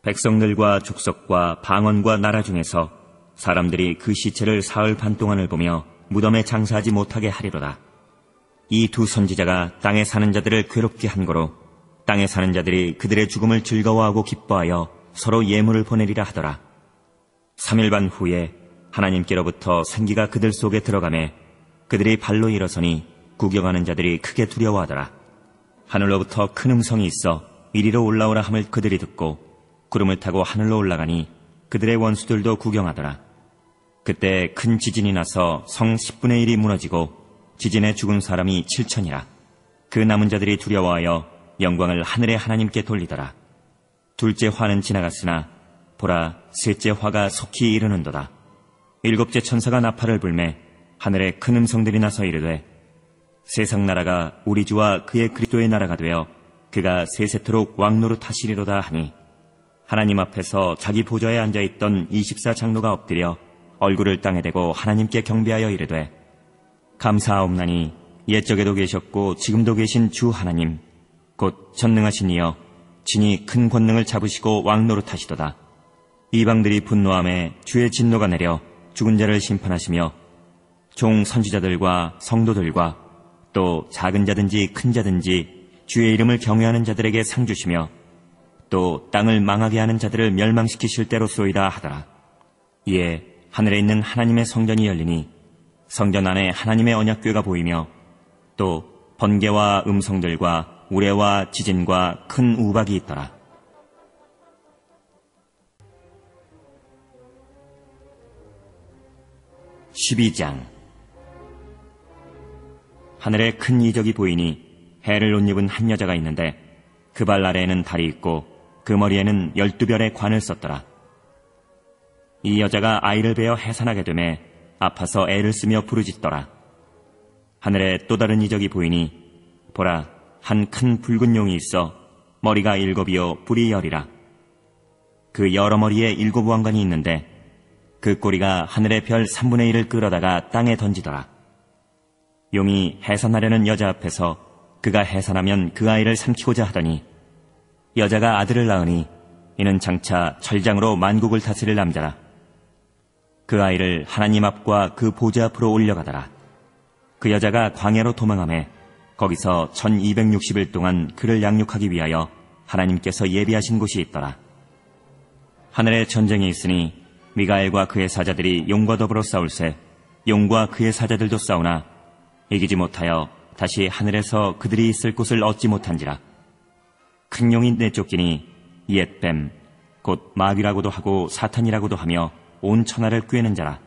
백성들과 족속과 방언과 나라 중에서 사람들이 그 시체를 사흘 반 동안을 보며 무덤에 장사하지 못하게 하리로다. 이 두 선지자가 땅에 사는 자들을 괴롭게 한 거로 땅에 사는 자들이 그들의 죽음을 즐거워하고 기뻐하여 서로 예물을 보내리라 하더라. 3일 반 후에 하나님께로부터 생기가 그들 속에 들어가매 그들이 발로 일어서니 구경하는 자들이 크게 두려워하더라. 하늘로부터 큰 음성이 있어 이리로 올라오라 함을 그들이 듣고 구름을 타고 하늘로 올라가니 그들의 원수들도 구경하더라. 그때 큰 지진이 나서 성 10분의 1이 무너지고 지진에 죽은 사람이 7천이라. 그 남은 자들이 두려워하여 영광을 하늘의 하나님께 돌리더라. 둘째 화는 지나갔으나 보라, 셋째 화가 속히 이르는도다. 일곱째 천사가 나팔을 불매 하늘에 큰 음성들이 나서 이르되 세상 나라가 우리 주와 그의 그리스도의 나라가 되어 그가 세세토록 왕노릇하시리로다 하니 하나님 앞에서 자기 보좌에 앉아있던 24장로가 엎드려 얼굴을 땅에 대고 하나님께 경배하여 이르되 감사하옵나니 옛적에도 계셨고 지금도 계신 주 하나님 곧 전능하신 이여 진히 큰 권능을 잡으시고 왕노릇하시도다. 이방들이 분노함에 주의 진노가 내려 죽은 자를 심판하시며 종 선지자들과 성도들과 또 작은 자든지 큰 자든지 주의 이름을 경외하는 자들에게 상 주시며 또 땅을 망하게 하는 자들을 멸망시키실 때로소이다 하더라. 이에 하늘에 있는 하나님의 성전이 열리니 성전 안에 하나님의 언약궤가 보이며 또 번개와 음성들과 우레와 지진과 큰 우박이 있더라. (12장) 하늘에 큰 이적이 보이니 해를 옷 입은 한 여자가 있는데 그 발 아래에는 달이 있고 그 머리에는 12별의 관을 썼더라. 이 여자가 아이를 베어 해산하게 되매 아파서 애를 쓰며 부르짖더라. 하늘에 또 다른 이적이 보이니 보라, 한 큰 붉은 용이 있어 머리가 7이요 뿔이 10이라. 그 여러 머리에 7 왕관이 있는데 그 꼬리가 하늘의 별 3분의 1을 끌어다가 땅에 던지더라. 용이 해산하려는 여자 앞에서 그가 해산하면 그 아이를 삼키고자 하더니 여자가 아들을 낳으니 이는 장차 철장으로 만국을 다스릴 남자라. 그 아이를 하나님 앞과 그 보좌 앞으로 올려가더라. 그 여자가 광야로 도망하매 거기서 1260일 동안 그를 양육하기 위하여 하나님께서 예비하신 곳이 있더라. 하늘에 전쟁이 있으니 미가엘과 그의 사자들이 용과 더불어 싸울세 용과 그의 사자들도 싸우나 이기지 못하여 다시 하늘에서 그들이 있을 곳을 얻지 못한지라. 큰 용이 내쫓기니 옛뱀 곧 마귀라고도 하고 사탄이라고도 하며 온 천하를 꿰는 자라.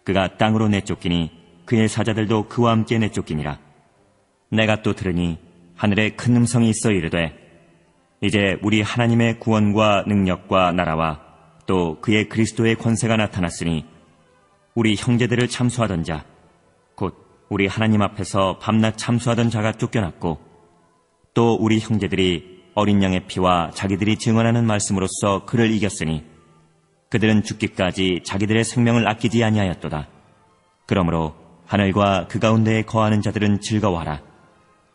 그가 땅으로 내쫓기니 그의 사자들도 그와 함께 내쫓기니라. 내가 또 들으니 하늘에 큰 음성이 있어 이르되 이제 우리 하나님의 구원과 능력과 나라와 또 그의 그리스도의 권세가 나타났으니 우리 형제들을 참수하던 자 곧 우리 하나님 앞에서 밤낮 참수하던 자가 쫓겨났고 또 우리 형제들이 어린 양의 피와 자기들이 증언하는 말씀으로써 그를 이겼으니 그들은 죽기까지 자기들의 생명을 아끼지 아니하였도다. 그러므로 하늘과 그 가운데에 거하는 자들은 즐거워하라.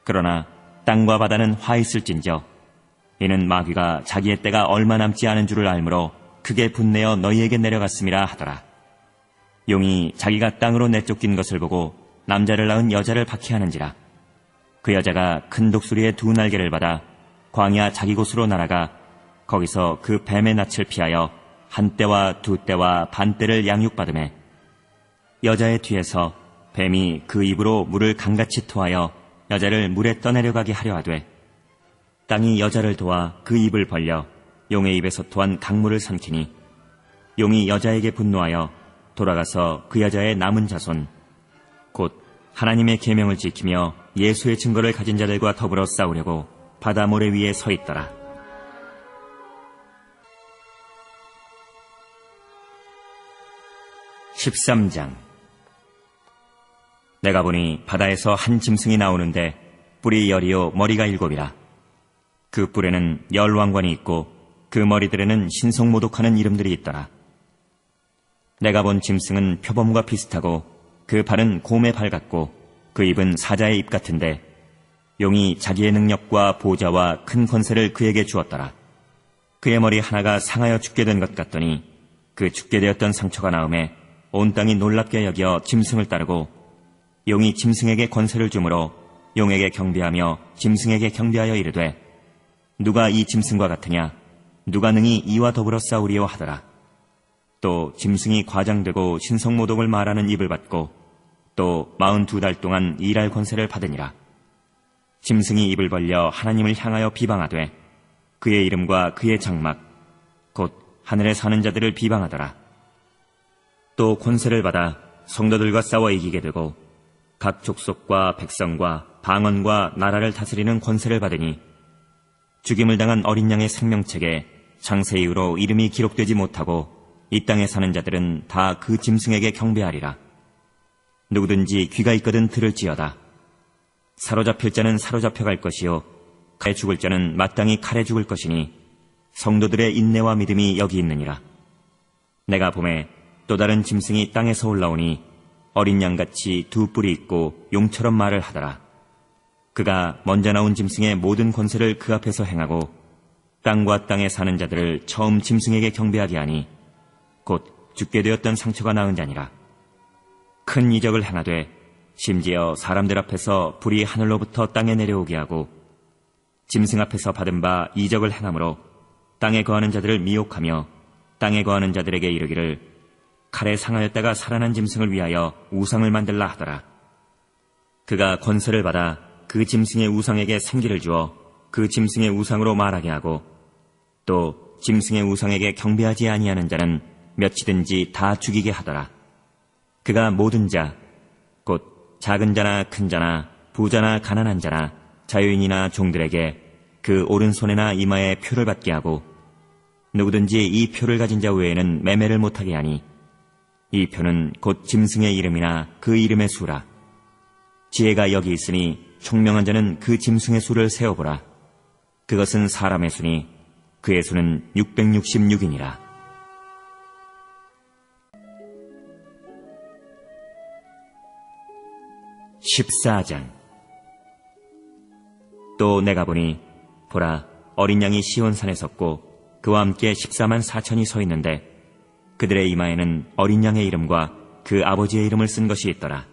그러나 땅과 바다는 화 있을진저 이는 마귀가 자기의 때가 얼마 남지 않은 줄을 알므로 크게 분내어 너희에게 내려갔음이라 하더라. 용이 자기가 땅으로 내쫓긴 것을 보고 남자를 낳은 여자를 박해하는지라. 그 여자가 큰 독수리의 2 날개를 받아 광야 자기 곳으로 날아가 거기서 그 뱀의 낯을 피하여 1떼와 2떼와 반떼를 양육받으매 여자의 뒤에서 뱀이 그 입으로 물을 강같이 토하여 여자를 물에 떠내려가게 하려 하되 땅이 여자를 도와 그 입을 벌려 용의 입에서 토한 강물을 삼키니 용이 여자에게 분노하여 돌아가서 그 여자의 남은 자손 곧 하나님의 계명을 지키며 예수의 증거를 가진 자들과 더불어 싸우려고 바다 모래 위에 서 있더라. (13장) 내가 보니 바다에서 한 짐승이 나오는데 뿔이 10이요 머리가 7이라. 그 뿔에는 10왕관이 있고 그 머리들에는 신성모독하는 이름들이 있더라. 내가 본 짐승은 표범과 비슷하고 그 발은 곰의 발 같고 그 입은 사자의 입 같은데 용이 자기의 능력과 보좌와 큰 권세를 그에게 주었더라. 그의 머리 하나가 상하여 죽게 된 것 같더니 그 죽게 되었던 상처가 나음에 온 땅이 놀랍게 여겨 짐승을 따르고 용이 짐승에게 권세를 주므로 용에게 경배하며 짐승에게 경배하여 이르되 누가 이 짐승과 같으냐 누가 능히 이와 더불어 싸우리요 하더라. 또 짐승이 과장되고 신성모독을 말하는 입을 받고 또 42달 동안 일할 권세를 받으니라. 짐승이 입을 벌려 하나님을 향하여 비방하되 그의 이름과 그의 장막 곧 하늘에 사는 자들을 비방하더라. 또 권세를 받아 성도들과 싸워 이기게 되고 각 족속과 백성과 방언과 나라를 다스리는 권세를 받으니 죽임을 당한 어린 양의 생명책에 창세 이후로 이름이 기록되지 못하고 이 땅에 사는 자들은 다 그 짐승에게 경배하리라. 누구든지 귀가 있거든 들을지어다. 사로잡힐 자는 사로잡혀갈 것이요 칼에 죽을 자는 마땅히 칼에 죽을 것이니 성도들의 인내와 믿음이 여기 있느니라. 내가 보매 또 다른 짐승이 땅에서 올라오니 어린 양같이 두 뿔이 있고 용처럼 말을 하더라. 그가 먼저 나온 짐승의 모든 권세를 그 앞에서 행하고 땅과 땅에 사는 자들을 처음 짐승에게 경배하게 하니 곧 죽게 되었던 상처가 나은 자니라. 큰 이적을 행하되 심지어 사람들 앞에서 불이 하늘로부터 땅에 내려오게 하고 짐승 앞에서 받은 바 이적을 행함으로 땅에 거하는 자들을 미혹하며 땅에 거하는 자들에게 이르기를 칼에 상하였다가 살아난 짐승을 위하여 우상을 만들라 하더라. 그가 권세를 받아 그 짐승의 우상에게 생기를 주어 그 짐승의 우상으로 말하게 하고 또 짐승의 우상에게 경배하지 아니하는 자는 몇이든지 다 죽이게 하더라. 그가 모든 자, 곧 작은 자나 큰 자나 부자나 가난한 자나 자유인이나 종들에게 그 오른손에나 이마에 표를 받게 하고 누구든지 이 표를 가진 자 외에는 매매를 못하게 하니 이 표는 곧 짐승의 이름이나 그 이름의 수라. 지혜가 여기 있으니 총명한 자는 그 짐승의 수를 세어보라. 그것은 사람의 수니 그의 수는 666이니라. (14장) 또 내가 보니 보라 어린 양이 시온산에 섰고 그와 함께 14만 4천이 서 있는데 그들의 이마에는 어린 양의 이름과 그 아버지의 이름을 쓴 것이 있더라.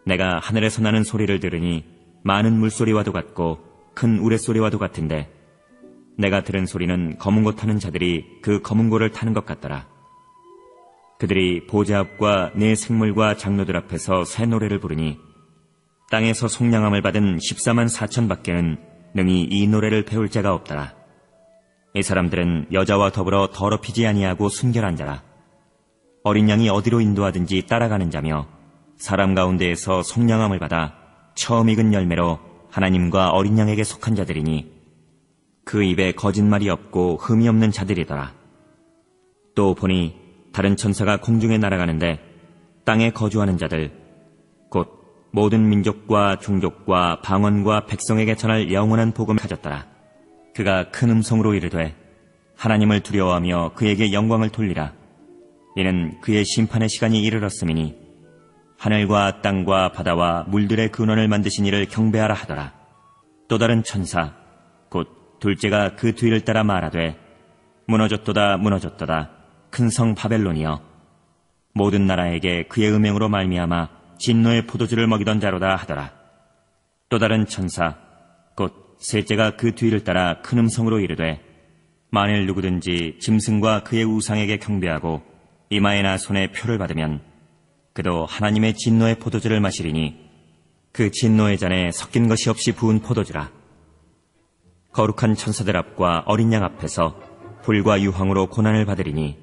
내가 하늘에서 나는 소리를 들으니 많은 물소리와도 같고 큰 우레소리와도 같은데 내가 들은 소리는 검은 고 타는 자들이 그 검은 고를 타는 것 같더라. 그들이 보좌 앞과 네 생물과 장로들 앞에서 새 노래를 부르니 땅에서 속량함을 받은 14만 4천 밖에는 능히 이 노래를 배울 자가 없더라. 이 사람들은 여자와 더불어 더럽히지 아니하고 순결한 자라. 어린 양이 어디로 인도하든지 따라가는 자며 사람 가운데에서 속량함을 받아 처음 익은 열매로 하나님과 어린 양에게 속한 자들이니 그 입에 거짓말이 없고 흠이 없는 자들이더라. 또 보니 다른 천사가 공중에 날아가는데 땅에 거주하는 자들 곧 모든 민족과 종족과 방언과 백성에게 전할 영원한 복음을 가졌더라. 그가 큰 음성으로 이르되 하나님을 두려워하며 그에게 영광을 돌리라. 이는 그의 심판의 시간이 이르렀음이니 하늘과 땅과 바다와 물들의 근원을 만드신 이를 경배하라 하더라. 또 다른 천사 곧 둘째가 그 뒤를 따라 말하되 무너졌도다 무너졌도다 큰 성 바벨론이여 모든 나라에게 그의 음행으로 말미암아 진노의 포도주를 먹이던 자로다 하더라. 또 다른 천사 곧 셋째가 그 뒤를 따라 큰 음성으로 이르되 만일 누구든지 짐승과 그의 우상에게 경배하고 이마에나 손에 표를 받으면 그도 하나님의 진노의 포도주를 마시리니 그 진노의 잔에 섞인 것이 없이 부은 포도주라. 거룩한 천사들 앞과 어린 양 앞에서 불과 유황으로 고난을 받으리니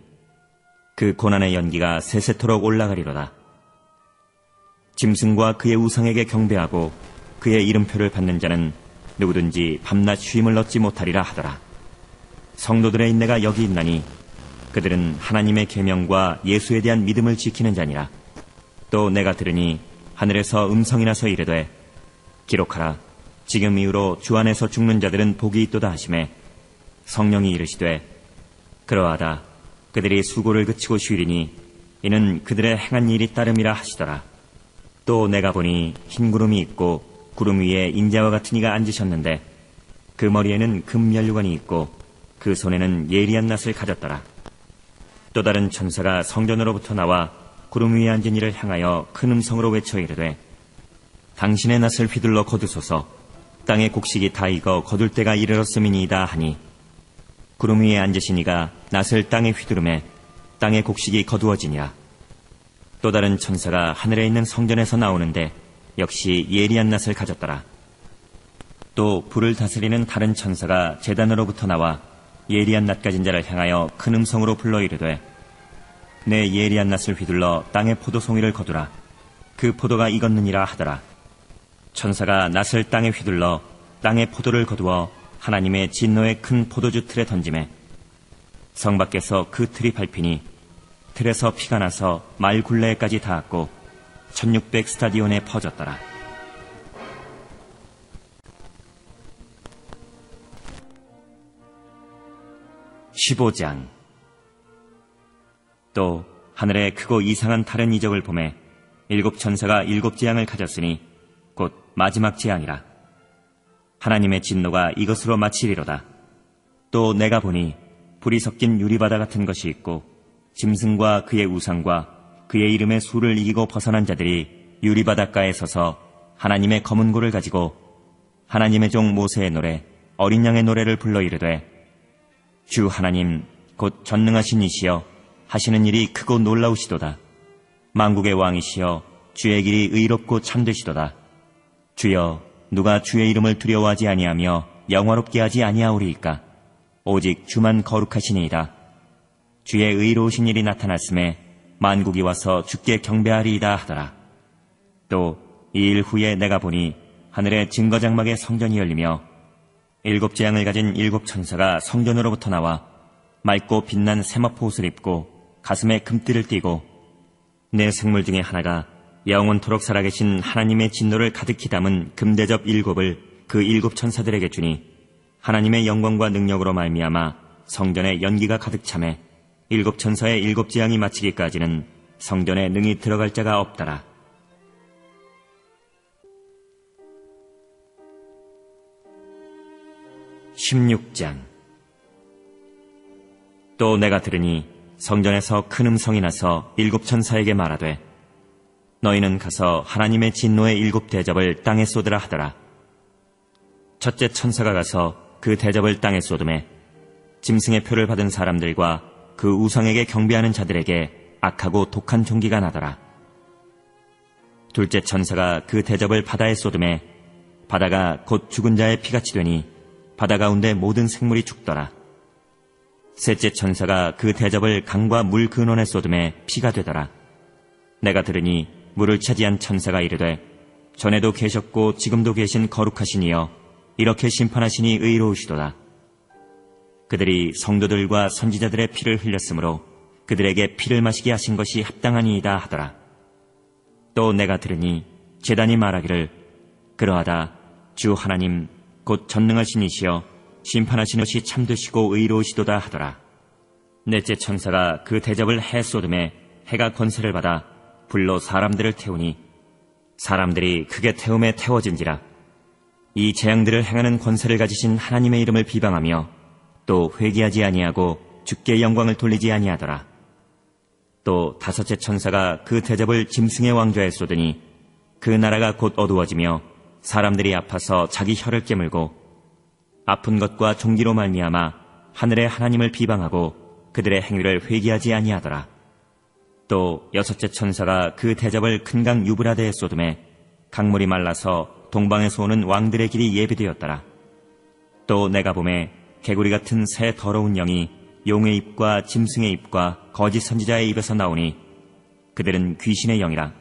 그 고난의 연기가 세세토록 올라가리로다. 짐승과 그의 우상에게 경배하고 그의 이름표를 받는 자는 누구든지 밤낮 쉼을 얻지 못하리라 하더라. 성도들의 인내가 여기 있나니 그들은 하나님의 계명과 예수에 대한 믿음을 지키는 자니라. 또 내가 들으니 하늘에서 음성이 나서 이르되 기록하라. 지금 이후로 주 안에서 죽는 자들은 복이 있도다 하시매 성령이 이르시되 그러하다. 그들이 수고를 그치고 쉬리니 이는 그들의 행한 일이 따름이라 하시더라. 또 내가 보니 흰 구름이 있고 구름 위에 인자와 같은 이가 앉으셨는데 그 머리에는 금면류관이 있고 그 손에는 예리한 낫을 가졌더라. 또 다른 천사가 성전으로부터 나와 구름 위에 앉은 이를 향하여 큰 음성으로 외쳐 이르되 당신의 낫을 휘둘러 거두소서. 땅의 곡식이 다 익어 거둘 때가 이르렀음이니이다 하니 구름 위에 앉으신 이가 낫을 땅에 휘두르매 땅의 곡식이 거두어지니라. 또 다른 천사가 하늘에 있는 성전에서 나오는데 역시 예리한 낫을 가졌더라. 또 불을 다스리는 다른 천사가 제단으로부터 나와 예리한 낫 가진 자를 향하여 큰 음성으로 불러 이르되 내 예리한 낫을 휘둘러 땅의 포도송이를 거두라. 그 포도가 익었느니라 하더라. 천사가 낫을 땅에 휘둘러 땅의 포도를 거두어 하나님의 진노의 큰 포도주 틀에 던짐에 성 밖에서 그 틀이 밟히니 틀에서 피가 나서 말 굴레까지 닿았고 1600 스타디온에 퍼졌더라. (15장) 또 하늘에 크고 이상한 다른 이적을 보매 일곱 천사가 일곱 재앙을 가졌으니 곧 마지막 재앙이라. 하나님의 진노가 이것으로 마치리로다. 또 내가 보니 불이 섞인 유리바다 같은 것이 있고 짐승과 그의 우상과 그의 이름의 수를 이기고 벗어난 자들이 유리바닷가에 서서 하나님의 검은 고를 가지고 하나님의 종 모세의 노래 어린 양의 노래를 불러 이르되 주 하나님 곧 전능하신 이시여 하시는 일이 크고 놀라우시도다. 만국의 왕이시여 주의 길이 의롭고 참되시도다. 주여 누가 주의 이름을 두려워하지 아니하며 영화롭게 하지 아니하오리이까. 오직 주만 거룩하시니이다. 주의 의로우신 일이 나타났음에 만국이 와서 주께 경배하리이다 하더라. 또 이 일 후에 내가 보니 하늘의 증거장막의 성전이 열리며 일곱 재앙을 가진 일곱 천사가 성전으로부터 나와 맑고 빛난 세마포 옷을 입고 가슴에 금띠를 띠고 내 생물 중에 하나가 영원토록 살아계신 하나님의 진노를 가득히 담은 금대접 일곱을 그 일곱 천사들에게 주니 하나님의 영광과 능력으로 말미암아 성전에 연기가 가득 차매 일곱 천사의 일곱 재앙이 마치기까지는 성전에 능히 들어갈 자가 없더라. (16장) 또 내가 들으니 성전에서 큰 음성이 나서 일곱 천사에게 말하되 너희는 가서 하나님의 진노의 일곱 대접을 땅에 쏟으라 하더라. 첫째 천사가 가서 그 대접을 땅에 쏟음에 짐승의 표를 받은 사람들과 그 우상에게 경배하는 자들에게 악하고 독한 종기가 나더라. 둘째 천사가 그 대접을 바다에 쏟음에 바다가 곧 죽은 자의 피같이 되니 바다 가운데 모든 생물이 죽더라. 셋째 천사가 그 대접을 강과 물 근원에 쏟음에 피가 되더라. 내가 들으니 물을 차지한 천사가 이르되 전에도 계셨고 지금도 계신 거룩하신 이여 이렇게 심판하시니 의로우시도다. 그들이 성도들과 선지자들의 피를 흘렸으므로 그들에게 피를 마시게 하신 것이 합당하니이다 하더라. 또 내가 들으니 제단이 말하기를 그러하다. 주 하나님 곧 전능하신 이시여 심판하시는 것이 참되시고 의로우시도다 하더라. 넷째 천사가 그 대접을 해 쏟음에 해가 권세를 받아 불로 사람들을 태우니 사람들이 크게 태움에 태워진지라. 이 재앙들을 행하는 권세를 가지신 하나님의 이름을 비방하며 또 회개하지 아니하고 주께 영광을 돌리지 아니하더라. 또 다섯째 천사가 그 대접을 짐승의 왕좌에 쏟으니 그 나라가 곧 어두워지며 사람들이 아파서 자기 혀를 깨물고 아픈 것과 종기로 말미암아 하늘의 하나님을 비방하고 그들의 행위를 회개하지 아니하더라. 또 여섯째 천사가 그 대접을 큰 강 유브라데에 쏟음에 강물이 말라서 동방에서 오는 왕들의 길이 예비되었더라. 또 내가 보매 개구리 같은 새 더러운 영이 용의 입과 짐승의 입과 거짓 선지자의 입에서 나오니 그들은 귀신의 영이라.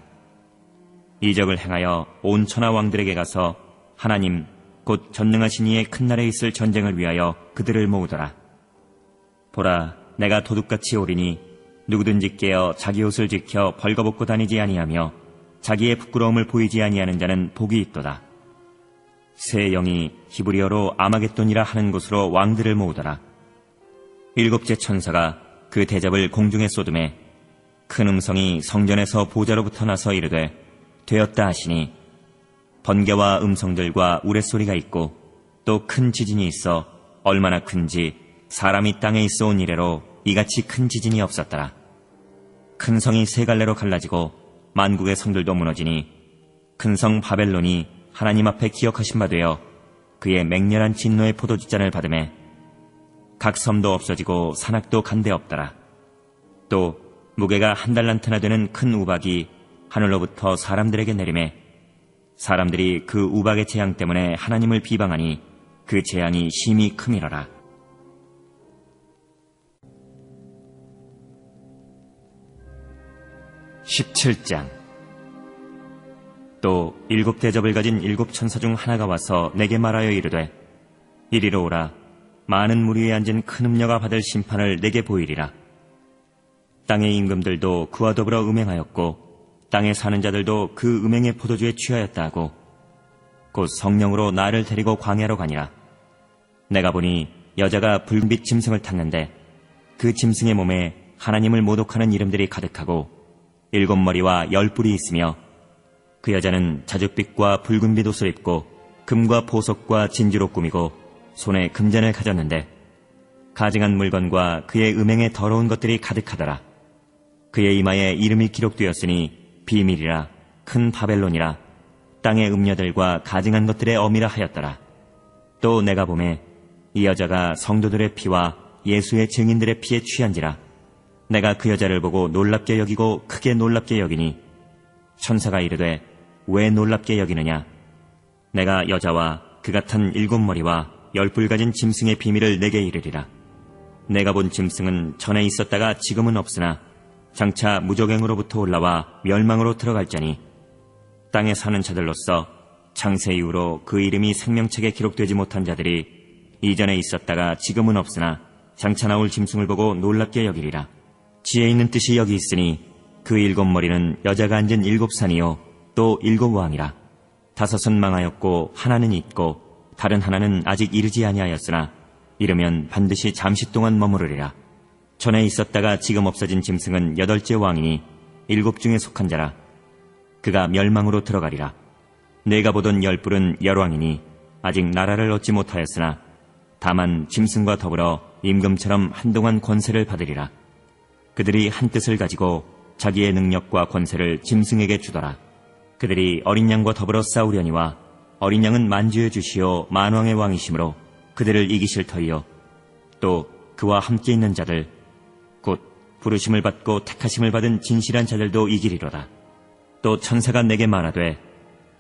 이적을 행하여 온 천하 왕들에게 가서 하나님 곧 전능하신 이의 큰 날에 있을 전쟁을 위하여 그들을 모으더라. 보라, 내가 도둑같이 오리니 누구든지 깨어 자기 옷을 지켜 벌거벗고 다니지 아니하며 자기의 부끄러움을 보이지 아니하는 자는 복이 있도다. 새 영이 히브리어로 아마겟돈이라 하는 곳으로 왕들을 모으더라. 일곱째 천사가 그 대접을 공중에 쏟음에 큰 음성이 성전에서 보좌로부터 나서 이르되 되었다 하시니 번개와 음성들과 우레소리가 있고 또 큰 지진이 있어 얼마나 큰지 사람이 땅에 있어 온 이래로 이같이 큰 지진이 없었더라. 큰 성이 세 갈래로 갈라지고 만국의 성들도 무너지니 큰 성 바벨론이 하나님 앞에 기억하신 바 되어 그의 맹렬한 진노의 포도주잔을 받음에 각 섬도 없어지고 산악도 간데 없더라. 또 무게가 한 달란트나 되는 큰 우박이 하늘로부터 사람들에게 내리매 사람들이 그 우박의 재앙 때문에 하나님을 비방하니 그 재앙이 심히 크미러라. (17장) 또 일곱 대접을 가진 일곱 천사 중 하나가 와서 내게 말하여 이르되 이리로 오라. 많은 물 위에 앉은 큰 음녀가 받을 심판을 내게 보이리라. 땅의 임금들도 그와 더불어 음행하였고 땅에 사는 자들도 그 음행의 포도주에 취하였다 하고 곧 성령으로 나를 데리고 광야로 가니라. 내가 보니 여자가 붉은빛 짐승을 탔는데 그 짐승의 몸에 하나님을 모독하는 이름들이 가득하고 7머리와 10뿔이 있으며 그 여자는 자줏빛과 붉은빛 옷을 입고 금과 보석과 진주로 꾸미고 손에 금잔을 가졌는데 가증한 물건과 그의 음행에 더러운 것들이 가득하더라. 그의 이마에 이름이 기록되었으니 비밀이라 큰 바벨론이라 땅의 음녀들과 가증한 것들의 어미라 하였더라. 또 내가 보매 이 여자가 성도들의 피와 예수의 증인들의 피에 취한지라. 내가 그 여자를 보고 놀랍게 여기고 크게 놀랍게 여기니 천사가 이르되 왜 놀랍게 여기느냐. 내가 여자와 그가 탄 7머리와 10뿔 가진 짐승의 비밀을 내게 이르리라. 내가 본 짐승은 전에 있었다가 지금은 없으나 장차 무저갱으로부터 올라와 멸망으로 들어갈 자니 땅에 사는 자들로서 창세 이후로 그 이름이 생명책에 기록되지 못한 자들이 이전에 있었다가 지금은 없으나 장차 나올 짐승을 보고 놀랍게 여기리라. 지혜 있는 뜻이 여기 있으니 그 7머리는 여자가 앉은 7산이요 또 7왕이라. 5은 망하였고 하나는 있고 다른 하나는 아직 이르지 아니하였으나 이르면 반드시 잠시 동안 머무르리라. 전에 있었다가 지금 없어진 짐승은 8째 왕이니 7 중에 속한 자라. 그가 멸망으로 들어가리라. 내가 보던 10뿔은 열왕이니 아직 나라를 얻지 못하였으나 다만 짐승과 더불어 임금처럼 한동안 권세를 받으리라. 그들이 한 뜻을 가지고 자기의 능력과 권세를 짐승에게 주더라. 그들이 어린 양과 더불어 싸우려니와 어린 양은 만주의 주시오 만왕의 왕이시므로 그들을 이기실 터이요 또 그와 함께 있는 자들 곧 부르심을 받고 택하심을 받은 진실한 자들도 이기리로다. 또 천사가 내게 말하되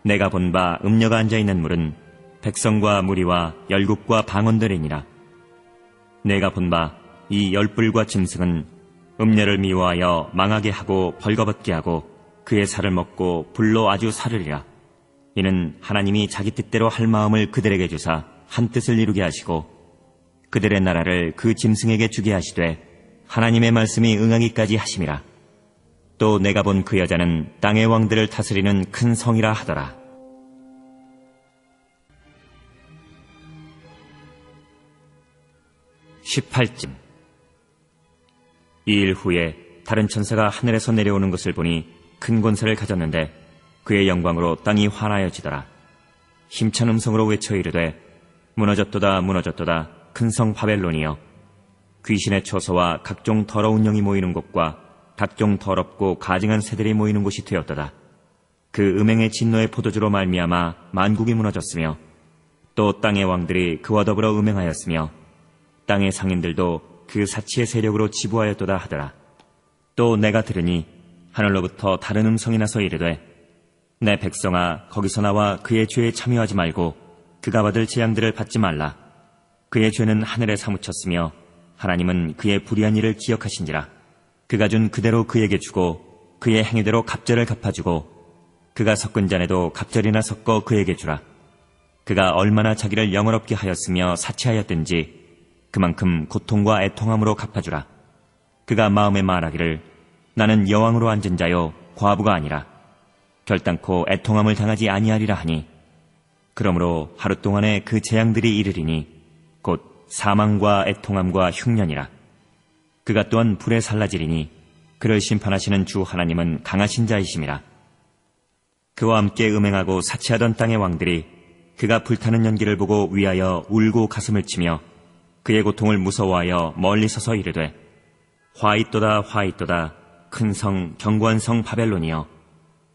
내가 본 바 음녀가 앉아있는 물은 백성과 무리와 열국과 방언들이니라. 내가 본 바 이 10뿔과 짐승은 음녀를 미워하여 망하게 하고 벌거벗게 하고 그의 살을 먹고 불로 아주 사르리라. 이는 하나님이 자기 뜻대로 할 마음을 그들에게 주사 한 뜻을 이루게 하시고 그들의 나라를 그 짐승에게 주게 하시되 하나님의 말씀이 응하기까지 하심이라. 또 내가 본 그 여자는 땅의 왕들을 다스리는 큰 성이라 하더라. (18쯤) 이 일 후에 다른 천사가 하늘에서 내려오는 것을 보니 큰 권세를 가졌는데 그의 영광으로 땅이 환하여지더라. 힘찬 음성으로 외쳐 이르되 무너졌도다 무너졌도다 큰 성 바벨론이여. 귀신의 처소와 각종 더러운 영이 모이는 곳과 각종 더럽고 가증한 새들이 모이는 곳이 되었도다. 그 음행의 진노의 포도주로 말미암아 만국이 무너졌으며 또 땅의 왕들이 그와 더불어 음행하였으며 땅의 상인들도 그 사치의 세력으로 지부하였도다 하더라. 또 내가 들으니 하늘로부터 다른 음성이 나서 이르되 내 백성아 거기서 나와 그의 죄에 참여하지 말고 그가 받을 재앙들을 받지 말라. 그의 죄는 하늘에 사무쳤으며 하나님은 그의 불의한 일을 기억하신지라. 그가 준 그대로 그에게 주고 그의 행위대로 갑절을 갚아주고 그가 섞은 잔에도 갑절이나 섞어 그에게 주라. 그가 얼마나 자기를 영어롭게 하였으며 사치하였든지 그만큼 고통과 애통함으로 갚아주라. 그가 마음에 말하기를 나는 여왕으로 앉은 자요 과부가 아니라 결단코 애통함을 당하지 아니하리라 하니 그러므로 하루 동안에 그 재앙들이 이르리니 곧 사망과 애통함과 흉년이라. 그가 또한 불에 살라지리니 그를 심판하시는 주 하나님은 강하신 자이심이라. 그와 함께 음행하고 사치하던 땅의 왕들이 그가 불타는 연기를 보고 위하여 울고 가슴을 치며 그의 고통을 무서워하여 멀리 서서 이르되 화 있도다 화 있도다 큰 성 견고한 성 바벨론이여.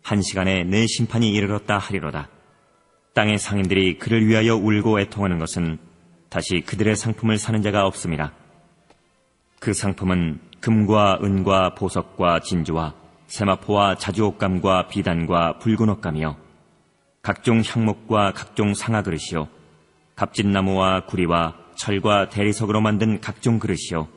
한 시간에 내 심판이 이르렀다 하리로다. 땅의 상인들이 그를 위하여 울고 애통하는 것은 다시 그들의 상품을 사는 자가 없음이라. 그 상품은 금과 은과 보석과 진주와 세마포와 자주옷감과 비단과 붉은 옷감이요 각종 향목과 각종 상아그릇이요 갑진나무와 구리와 철과 대리석으로 만든 각종 그릇이요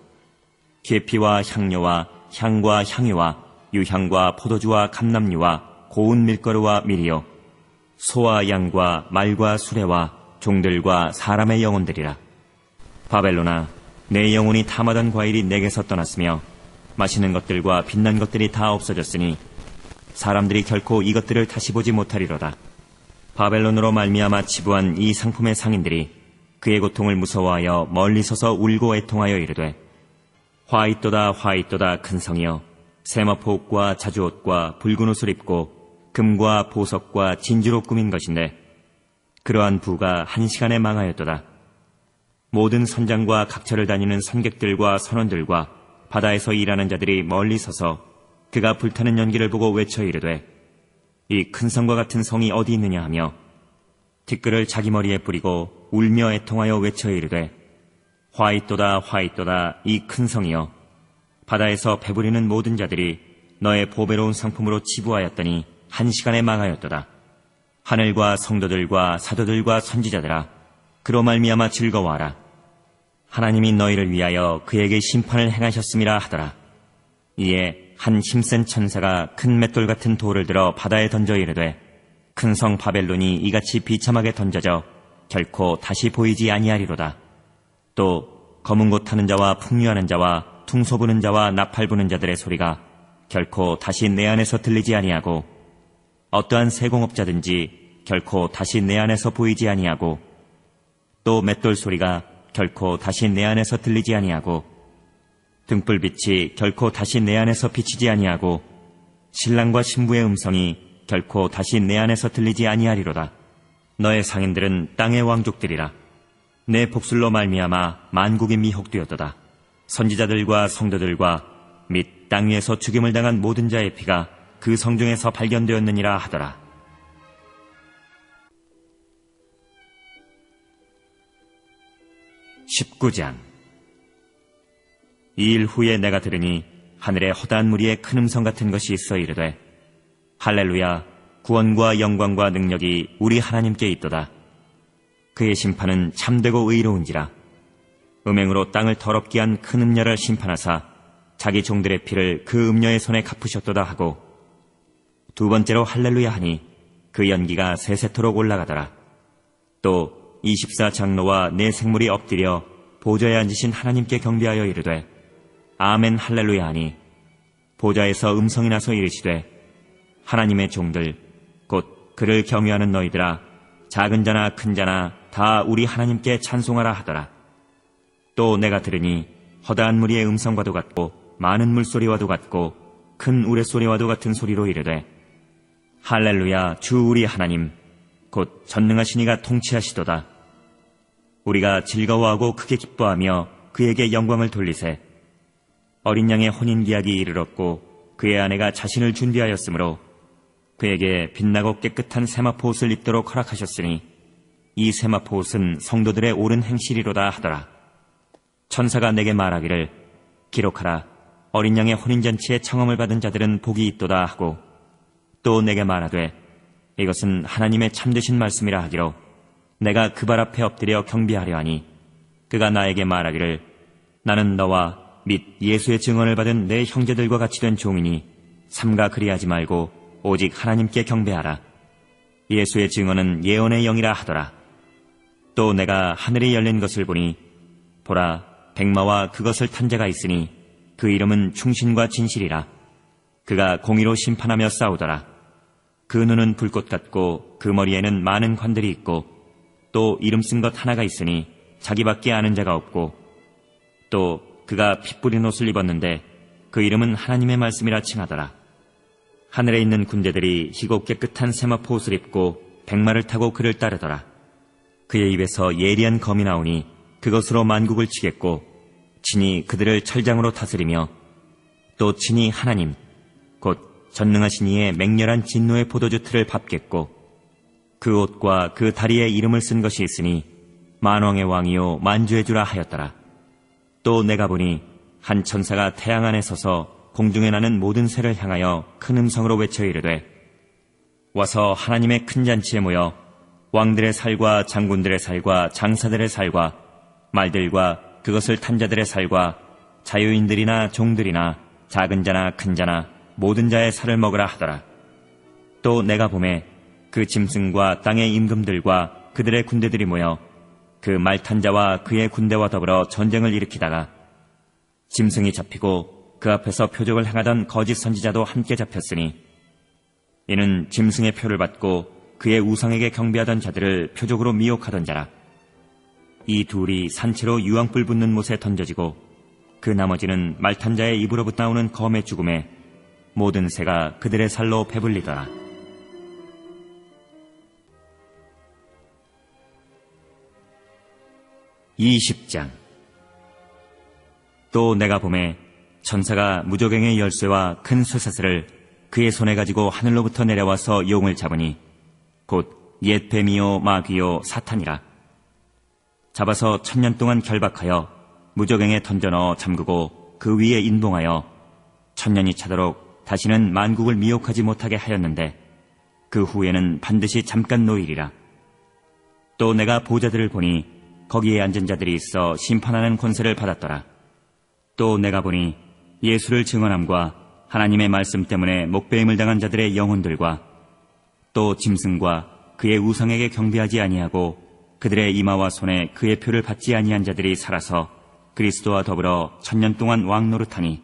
계피와 향료와 향과 향유와 유향과 포도주와 감람류와 고운 밀가루와 밀이요 소와 양과 말과 수레와 종들과 사람의 영혼들이라. 바벨론아, 내 영혼이 탐하던 과일이 내게서 떠났으며 맛있는 것들과 빛난 것들이 다 없어졌으니 사람들이 결코 이것들을 다시 보지 못하리로다. 바벨론으로 말미암아 치부한 이 상품의 상인들이 그의 고통을 무서워하여 멀리 서서 울고 애통하여 이르되, 화이또다 화이또다 큰 성이여, 세마포옷과 자주옷과 붉은 옷을 입고 금과 보석과 진주로 꾸민 것인데 그러한 부가 한 시간에 망하였도다. 모든 선장과 각처를 다니는 선객들과 선원들과 바다에서 일하는 자들이 멀리 서서 그가 불타는 연기를 보고 외쳐 이르되, 이 큰 성과 같은 성이 어디 있느냐 하며 티끌을 자기 머리에 뿌리고 울며 애통하여 외쳐 이르되, 화이또다 화이또다 이 큰 성이여, 바다에서 배부리는 모든 자들이 너의 보배로운 상품으로 치부하였더니 한 시간에 망하였도다. 하늘과 성도들과 사도들과 선지자들아, 그로 말미암아 즐거워하라. 하나님이 너희를 위하여 그에게 심판을 행하셨음이라 하더라. 이에 한 힘센 천사가 큰 맷돌 같은 돌을 들어 바다에 던져 이르되, 큰 성 바벨론이 이같이 비참하게 던져져 결코 다시 보이지 아니하리로다. 또 검은 곳 타는 자와 풍류하는 자와 퉁소 부는 자와 나팔 부는 자들의 소리가 결코 다시 내 안에서 들리지 아니하고 어떠한 세공업자든지 결코 다시 내 안에서 보이지 아니하고 또 맷돌 소리가 결코 다시 내 안에서 들리지 아니하고 등불빛이 결코 다시 내 안에서 비치지 아니하고 신랑과 신부의 음성이 결코 다시 내 안에서 들리지 아니하리로다. 너의 상인들은 땅의 왕족들이라. 내 복술로 말미암아 만국이 미혹되었도다. 선지자들과 성도들과 및 땅 위에서 죽임을 당한 모든 자의 피가 그 성중에서 발견되었느니라 하더라. (19장) 이 일 후에 내가 들으니 하늘에 허다한 무리에 큰 음성 같은 것이 있어 이르되, 할렐루야, 구원과 영광과 능력이 우리 하나님께 있도다. 그의 심판은 참되고 의로운지라. 음행으로 땅을 더럽게 한 큰 음녀를 심판하사 자기 종들의 피를 그 음녀의 손에 갚으셨도다 하고, 두 번째로 할렐루야 하니 그 연기가 세세토록 올라가더라. 또 24장로와 네 생물이 엎드려 보좌에 앉으신 하나님께 경배하여 이르되, 아멘 할렐루야 하니 보좌에서 음성이 나서 이르시되, 하나님의 종들 곧 그를 경외하는 너희들아, 작은 자나 큰 자나 다 우리 하나님께 찬송하라 하더라. 또 내가 들으니 허다한 무리의 음성과도 같고 많은 물소리와도 같고 큰 우레소리와도 같은 소리로 이르되, 할렐루야, 주 우리 하나님 곧 전능하신 이가 통치하시도다. 우리가 즐거워하고 크게 기뻐하며 그에게 영광을 돌리세. 어린 양의 혼인기약이 이르렀고 그의 아내가 자신을 준비하였으므로 그에게 빛나고 깨끗한 세마포 옷을 입도록 허락하셨으니 이 세마포 옷은 성도들의 옳은 행실이로다 하더라. 천사가 내게 말하기를, 기록하라. 어린 양의 혼인잔치에 청함을 받은 자들은 복이 있도다 하고, 또 내게 말하되, 이것은 하나님의 참되신 말씀이라 하기로 내가 그 발 앞에 엎드려 경배하려 하니, 그가 나에게 말하기를, 나는 너와 및 예수의 증언을 받은 내 형제들과 같이 된 종이니 삼가 그리하지 말고 오직 하나님께 경배하라. 예수의 증언은 예언의 영이라 하더라. 또 내가 하늘이 열린 것을 보니, 보라, 백마와 그것을 탄 자가 있으니 그 이름은 충신과 진실이라. 그가 공의로 심판하며 싸우더라. 그 눈은 불꽃 같고 그 머리에는 많은 관들이 있고 또 이름 쓴 것 하나가 있으니 자기밖에 아는 자가 없고, 또 그가 피 뿌린 옷을 입었는데 그 이름은 하나님의 말씀이라 칭하더라. 하늘에 있는 군대들이 희고 깨끗한 세마포 옷을 입고 백마를 타고 그를 따르더라. 그의 입에서 예리한 검이 나오니 그것으로 만국을 치겠고, 친히 그들을 철장으로 다스리며, 또 친히 하나님 곧 전능하신 이의 맹렬한 진노의 포도주 틀을 밟겠고, 그 옷과 그 다리에 이름을 쓴 것이 있으니 만왕의 왕이요 만주의 주라 하였더라. 또 내가 보니 한 천사가 태양 안에 서서 공중에 나는 모든 새를 향하여 큰 음성으로 외쳐 이르되, 와서 하나님의 큰 잔치에 모여 왕들의 살과 장군들의 살과 장사들의 살과 말들과 그것을 탄 자들의 살과 자유인들이나 종들이나 작은 자나 큰 자나 모든 자의 살을 먹으라 하더라. 또 내가 보매 그 짐승과 땅의 임금들과 그들의 군대들이 모여 그 말탄 자와 그의 군대와 더불어 전쟁을 일으키다가 짐승이 잡히고 그 앞에서 표적을 행하던 거짓 선지자도 함께 잡혔으니 이는 짐승의 표를 받고 그의 우상에게 경배하던 자들을 표적으로 미혹하던 자라. 이 둘이 산채로 유황불 붙는 못에 던져지고 그 나머지는 말탄 자의 입으로부터 나오는 검의 죽음에 모든 새가 그들의 살로 배불리더라. (20장) 또 내가 보매 천사가 무저갱의 열쇠와 큰 쇠사슬을 그의 손에 가지고 하늘로부터 내려와서 용을 잡으니 곧 옛 뱀이요 마귀요 사탄이라. 잡아서 1000년 동안 결박하여 무저갱에 던져 넣어 잠그고 그 위에 인봉하여 1000년이 차도록 다시는 만국을 미혹하지 못하게 하였는데 그 후에는 반드시 잠깐 노일이라. 또 내가 보좌들을 보니 거기에 앉은 자들이 있어 심판하는 권세를 받았더라. 또 내가 보니 예수를 증언함과 하나님의 말씀 때문에 목배임을 당한 자들의 영혼들과 또 짐승과 그의 우상에게 경배하지 아니하고 그들의 이마와 손에 그의 표를 받지 아니한 자들이 살아서 그리스도와 더불어 1000년 동안 왕노릇하니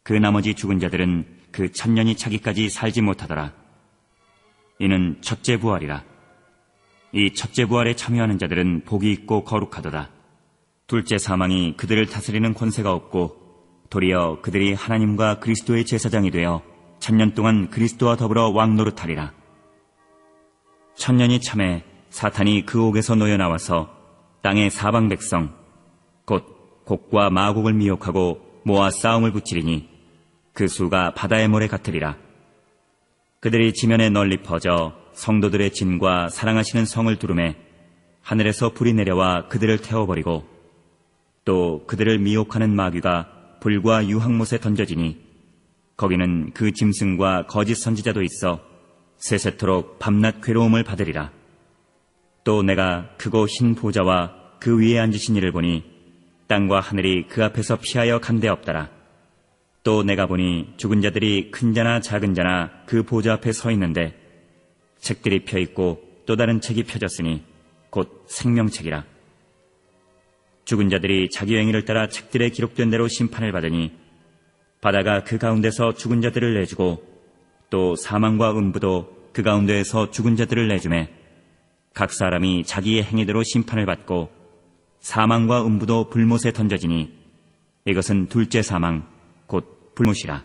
그 나머지 죽은 자들은 그 1000년이 차기까지 살지 못하더라. 이는 첫째 부활이라. 이 첫째 부활에 참여하는 자들은 복이 있고 거룩하도다. 둘째 사망이 그들을 다스리는 권세가 없고 도리어 그들이 하나님과 그리스도의 제사장이 되어 1000년 동안 그리스도와 더불어 왕노릇하리라. 1000년이 참에 사탄이 그 옥에서 놓여 나와서 땅의 사방 백성 곧 곡과 마곡을 미혹하고 모아 싸움을 붙이리니 그 수가 바다의 모래 같으리라. 그들이 지면에 널리 퍼져 성도들의 진과 사랑하시는 성을 두루매 하늘에서 불이 내려와 그들을 태워버리고 또 그들을 미혹하는 마귀가 불과 유황못에 던져지니 거기는 그 짐승과 거짓 선지자도 있어 세세토록 밤낮 괴로움을 받으리라. 또 내가 크고 흰 보좌와 그 위에 앉으신 이를 보니 땅과 하늘이 그 앞에서 피하여 간데 없더라. 또 내가 보니 죽은 자들이 큰 자나 작은 자나 그 보좌 앞에 서 있는데 책들이 펴있고 또 다른 책이 펴졌으니 곧 생명책이라. 죽은 자들이 자기 행위를 따라 책들에 기록된 대로 심판을 받으니 바다가 그 가운데서 죽은 자들을 내주고 또 사망과 음부도 그 가운데에서 죽은 자들을 내주매 각 사람이 자기의 행위대로 심판을 받고 사망과 음부도 불못에 던져지니 이것은 둘째 사망 곧 불못이라.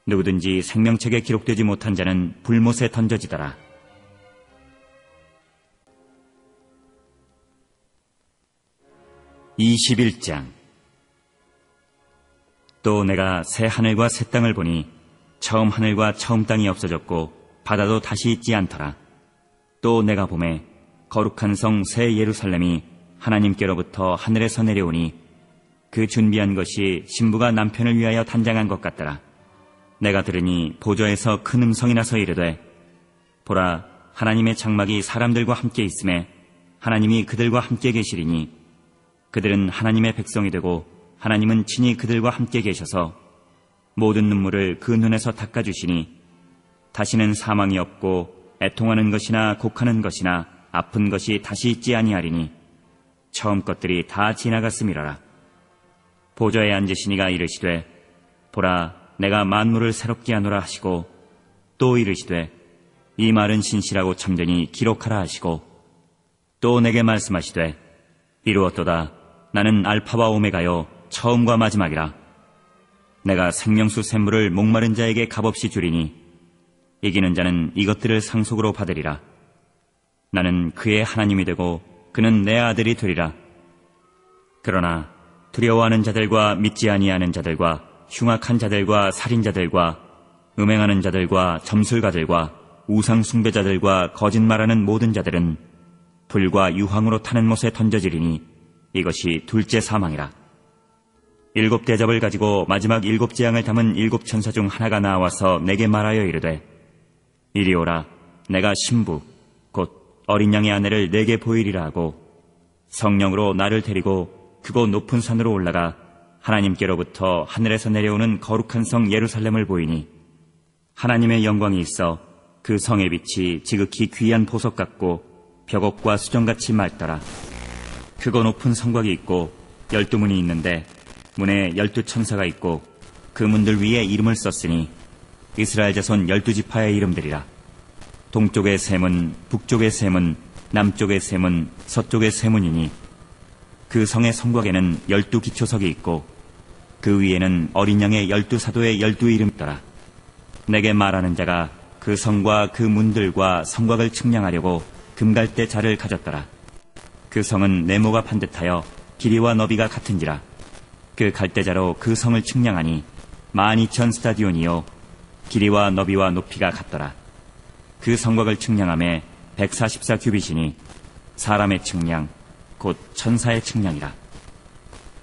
누구든지 생명책에 기록되지 못한 자는 불못에 던져지더라. (21장) 또 내가 새 하늘과 새 땅을 보니 처음 하늘과 처음 땅이 없어졌고 바다도 다시 있지 않더라. 또 내가 보매 거룩한 성 새 예루살렘이 하나님께로부터 하늘에서 내려오니 그 준비한 것이 신부가 남편을 위하여 단장한 것 같더라. 내가 들으니 보좌에서 큰 음성이 나서 이르되 보라, 하나님의 장막이 사람들과 함께 있음에 하나님이 그들과 함께 계시리니 그들은 하나님의 백성이 되고 하나님은 친히 그들과 함께 계셔서 모든 눈물을 그 눈에서 닦아주시니 다시는 사망이 없고 애통하는 것이나 곡하는 것이나 아픈 것이 다시 있지 아니하리니 처음 것들이 다 지나갔음이라라. 보좌에 앉으신 이가 이르시되 보라, 내가 만물을 새롭게 하노라 하시고 또 이르시되 이 말은 신실하고 참되니 기록하라 하시고 또 내게 말씀하시되 이루었도다. 나는 알파와 오메가요 처음과 마지막이라. 내가 생명수 샘물을 목마른 자에게 값없이 주리니 이기는 자는 이것들을 상속으로 받으리라. 나는 그의 하나님이 되고 그는 내 아들이 되리라. 그러나 두려워하는 자들과 믿지 아니하는 자들과 흉악한 자들과 살인자들과 음행하는 자들과 점술가들과 우상 숭배자들과 거짓말하는 모든 자들은 불과 유황으로 타는 못에 던져지리니 이것이 둘째 사망이라. 7 대접을 가지고 마지막 7 재앙을 담은 7 천사 중 하나가 나와서 내게 말하여 이르되 이리 오라. 내가 신부 곧 어린 양의 아내를 내게 보이리라 하고 성령으로 나를 데리고 크고 높은 산으로 올라가 하나님께로부터 하늘에서 내려오는 거룩한 성 예루살렘을 보이니 하나님의 영광이 있어 그 성의 빛이 지극히 귀한 보석 같고 벽옥과 수정같이 맑더라. 크고 높은 성곽이 있고 12문이 있는데 문에 12천사가 있고 그 문들 위에 이름을 썼으니 이스라엘 자손 12지파의 이름들이라. 동쪽의 세 문, 북쪽의 세 문, 남쪽의 세 문, 서쪽의 세 문이니 그 성의 성곽에는 12기초석이 있고 그 위에는 어린 양의 12사도의 12이름이 있더라. 내게 말하는 자가 그 성과 그 문들과 성곽을 측량하려고 금갈대 자를 가졌더라. 그 성은 네모가 반듯하여 길이와 너비가 같은지라. 그 갈대자로 그 성을 측량하니 12,000 스타디온이요 길이와 너비와 높이가 같더라. 그 성곽을 측량함에 144규빗이니 사람의 측량 곧 천사의 측량이라.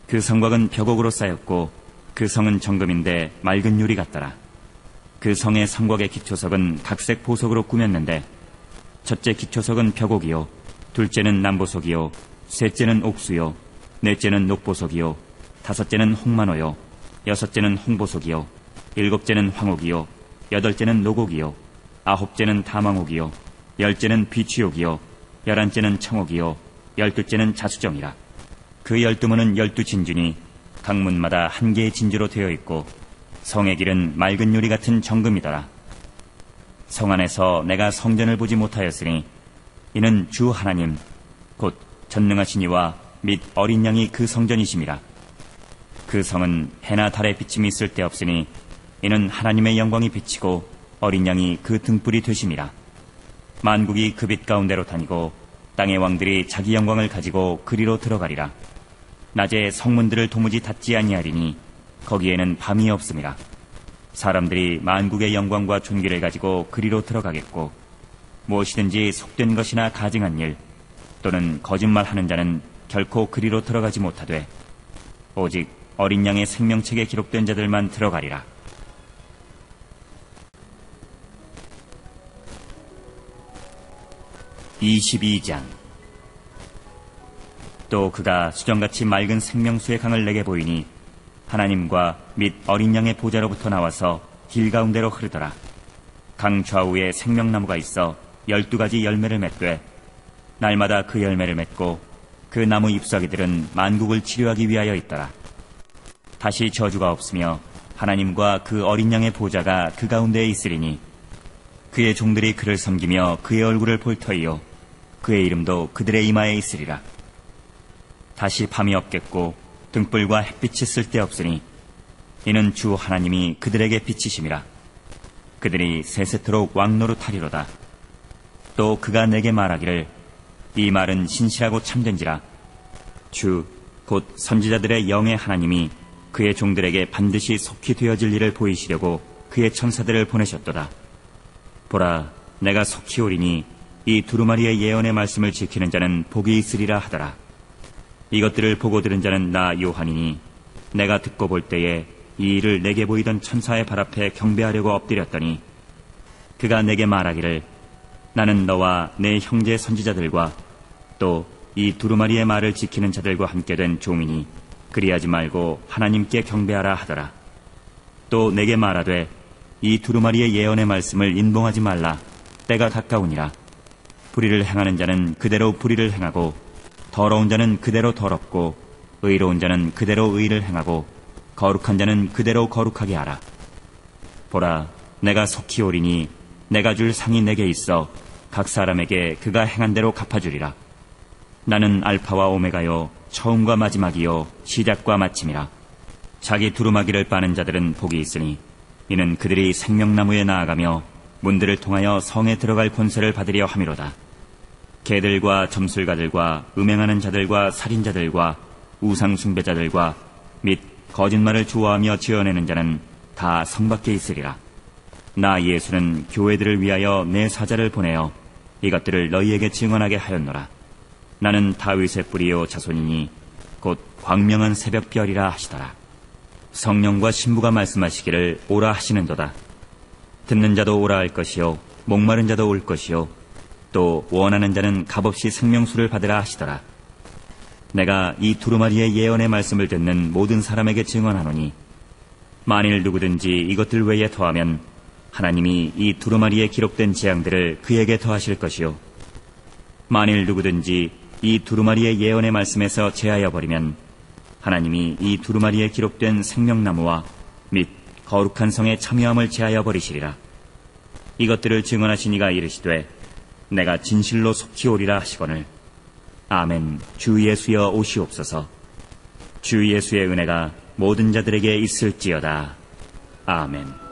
그 성곽은 벽옥으로 쌓였고 그 성은 정금인데 맑은 유리 같더라. 그 성의 성곽의 기초석은 각색 보석으로 꾸몄는데 첫째 기초석은 벽옥이요 둘째는 남보석이요 셋째는 옥수요 넷째는 녹보석이요 다섯째는 홍만호요 여섯째는 홍보석이요 일곱째는 황옥이요 여덟째는 녹옥이요 아홉째는 다망옥이요 열째는 비취옥이요 열한째는 청옥이요 열둘째는 자수정이라. 그 12문은 12진주니 각 문마다 한 개의 진주로 되어 있고 성의 길은 맑은 유리 같은 정금이더라. 성 안에서 내가 성전을 보지 못하였으니 이는 주 하나님 곧 전능하신 이와 및 어린 양이 그 성전이심이라. 그 성은 해나 달의 비침이 쓸데없으니 이는 하나님의 영광이 비치고 어린 양이 그 등불이 되심이라. 만국이 그 빛 가운데로 다니고 땅의 왕들이 자기 영광을 가지고 그리로 들어가리라. 낮에 성문들을 도무지 닫지 아니하리니 거기에는 밤이 없음이라. 사람들이 만국의 영광과 존귀를 가지고 그리로 들어가겠고 무엇이든지 속된 것이나 가증한 일 또는 거짓말하는 자는 결코 그리로 들어가지 못하되 오직 어린 양의 생명책에 기록된 자들만 들어가리라. (22장) 또 그가 수정같이 맑은 생명수의 강을 내게 보이니 하나님과 및 어린 양의 보좌로부터 나와서 길 가운데로 흐르더라. 강 좌우에 생명나무가 있어 12가지 열매를 맺되 날마다 그 열매를 맺고 그 나무 잎사귀들은 만국을 치료하기 위하여 있더라. 다시 저주가 없으며 하나님과 그 어린 양의 보좌가 그 가운데에 있으리니 그의 종들이 그를 섬기며 그의 얼굴을 볼 터이요 그의 이름도 그들의 이마에 있으리라. 다시 밤이 없겠고 등불과 햇빛이 쓸데없으니 이는 주 하나님이 그들에게 빛이심이라. 그들이 세세토록 왕노릇하리로다. 또 그가 내게 말하기를 이 말은 신실하고 참된지라. 주 곧 선지자들의 영의 하나님이 그의 종들에게 반드시 속히 되어질 일을 보이시려고 그의 천사들을 보내셨도다. 보라, 내가 속히 오리니 이 두루마리의 예언의 말씀을 지키는 자는 복이 있으리라 하더라. 이것들을 보고 들은 자는 나 요한이니 내가 듣고 볼 때에 이 일을 내게 보이던 천사의 발 앞에 경배하려고 엎드렸더니 그가 내게 말하기를 나는 너와 내 형제 선지자들과 또 이 두루마리의 말을 지키는 자들과 함께 된 종이니 그리하지 말고 하나님께 경배하라 하더라. 또 내게 말하되 이 두루마리의 예언의 말씀을 인봉하지 말라. 때가 가까우니라. 불의를 행하는 자는 그대로 불의를 행하고 더러운 자는 그대로 더럽고 의로운 자는 그대로 의를 행하고 거룩한 자는 그대로 거룩하게 하라. 보라, 내가 속히 오리니 내가 줄 상이 내게 있어 각 사람에게 그가 행한 대로 갚아주리라. 나는 알파와 오메가요 처음과 마지막이요 시작과 마침이라. 자기 두루마기를 빠는 자들은 복이 있으니 이는 그들이 생명나무에 나아가며 문들을 통하여 성에 들어갈 권세를 받으려 함이로다. 개들과 점술가들과 음행하는 자들과 살인자들과 우상숭배자들과 및 거짓말을 좋아하며 지어내는 자는 다 성 밖에 있으리라. 나 예수는 교회들을 위하여 내 사자를 보내어 이것들을 너희에게 증언하게 하였노라. 나는 다윗의 뿌리요 자손이니 곧 광명한 새벽별이라 하시더라. 성령과 신부가 말씀하시기를 오라 하시는도다. 듣는 자도 오라 할 것이요 목마른 자도 올 것이요 또 원하는 자는 값없이 생명수를 받으라 하시더라. 내가 이 두루마리의 예언의 말씀을 듣는 모든 사람에게 증언하노니 만일 누구든지 이것들 외에 더하면 하나님이 이 두루마리에 기록된 재앙들을 그에게 더하실 것이요 만일 누구든지 이 두루마리의 예언의 말씀에서 제하여 버리면 하나님이 이 두루마리에 기록된 생명나무와 및 거룩한 성의 참여함을 제하여 버리시리라. 이것들을 증언하신 이가 이르시되 내가 진실로 속히 오리라 하시거늘 아멘. 주 예수여 오시옵소서. 주 예수의 은혜가 모든 자들에게 있을지어다. 아멘.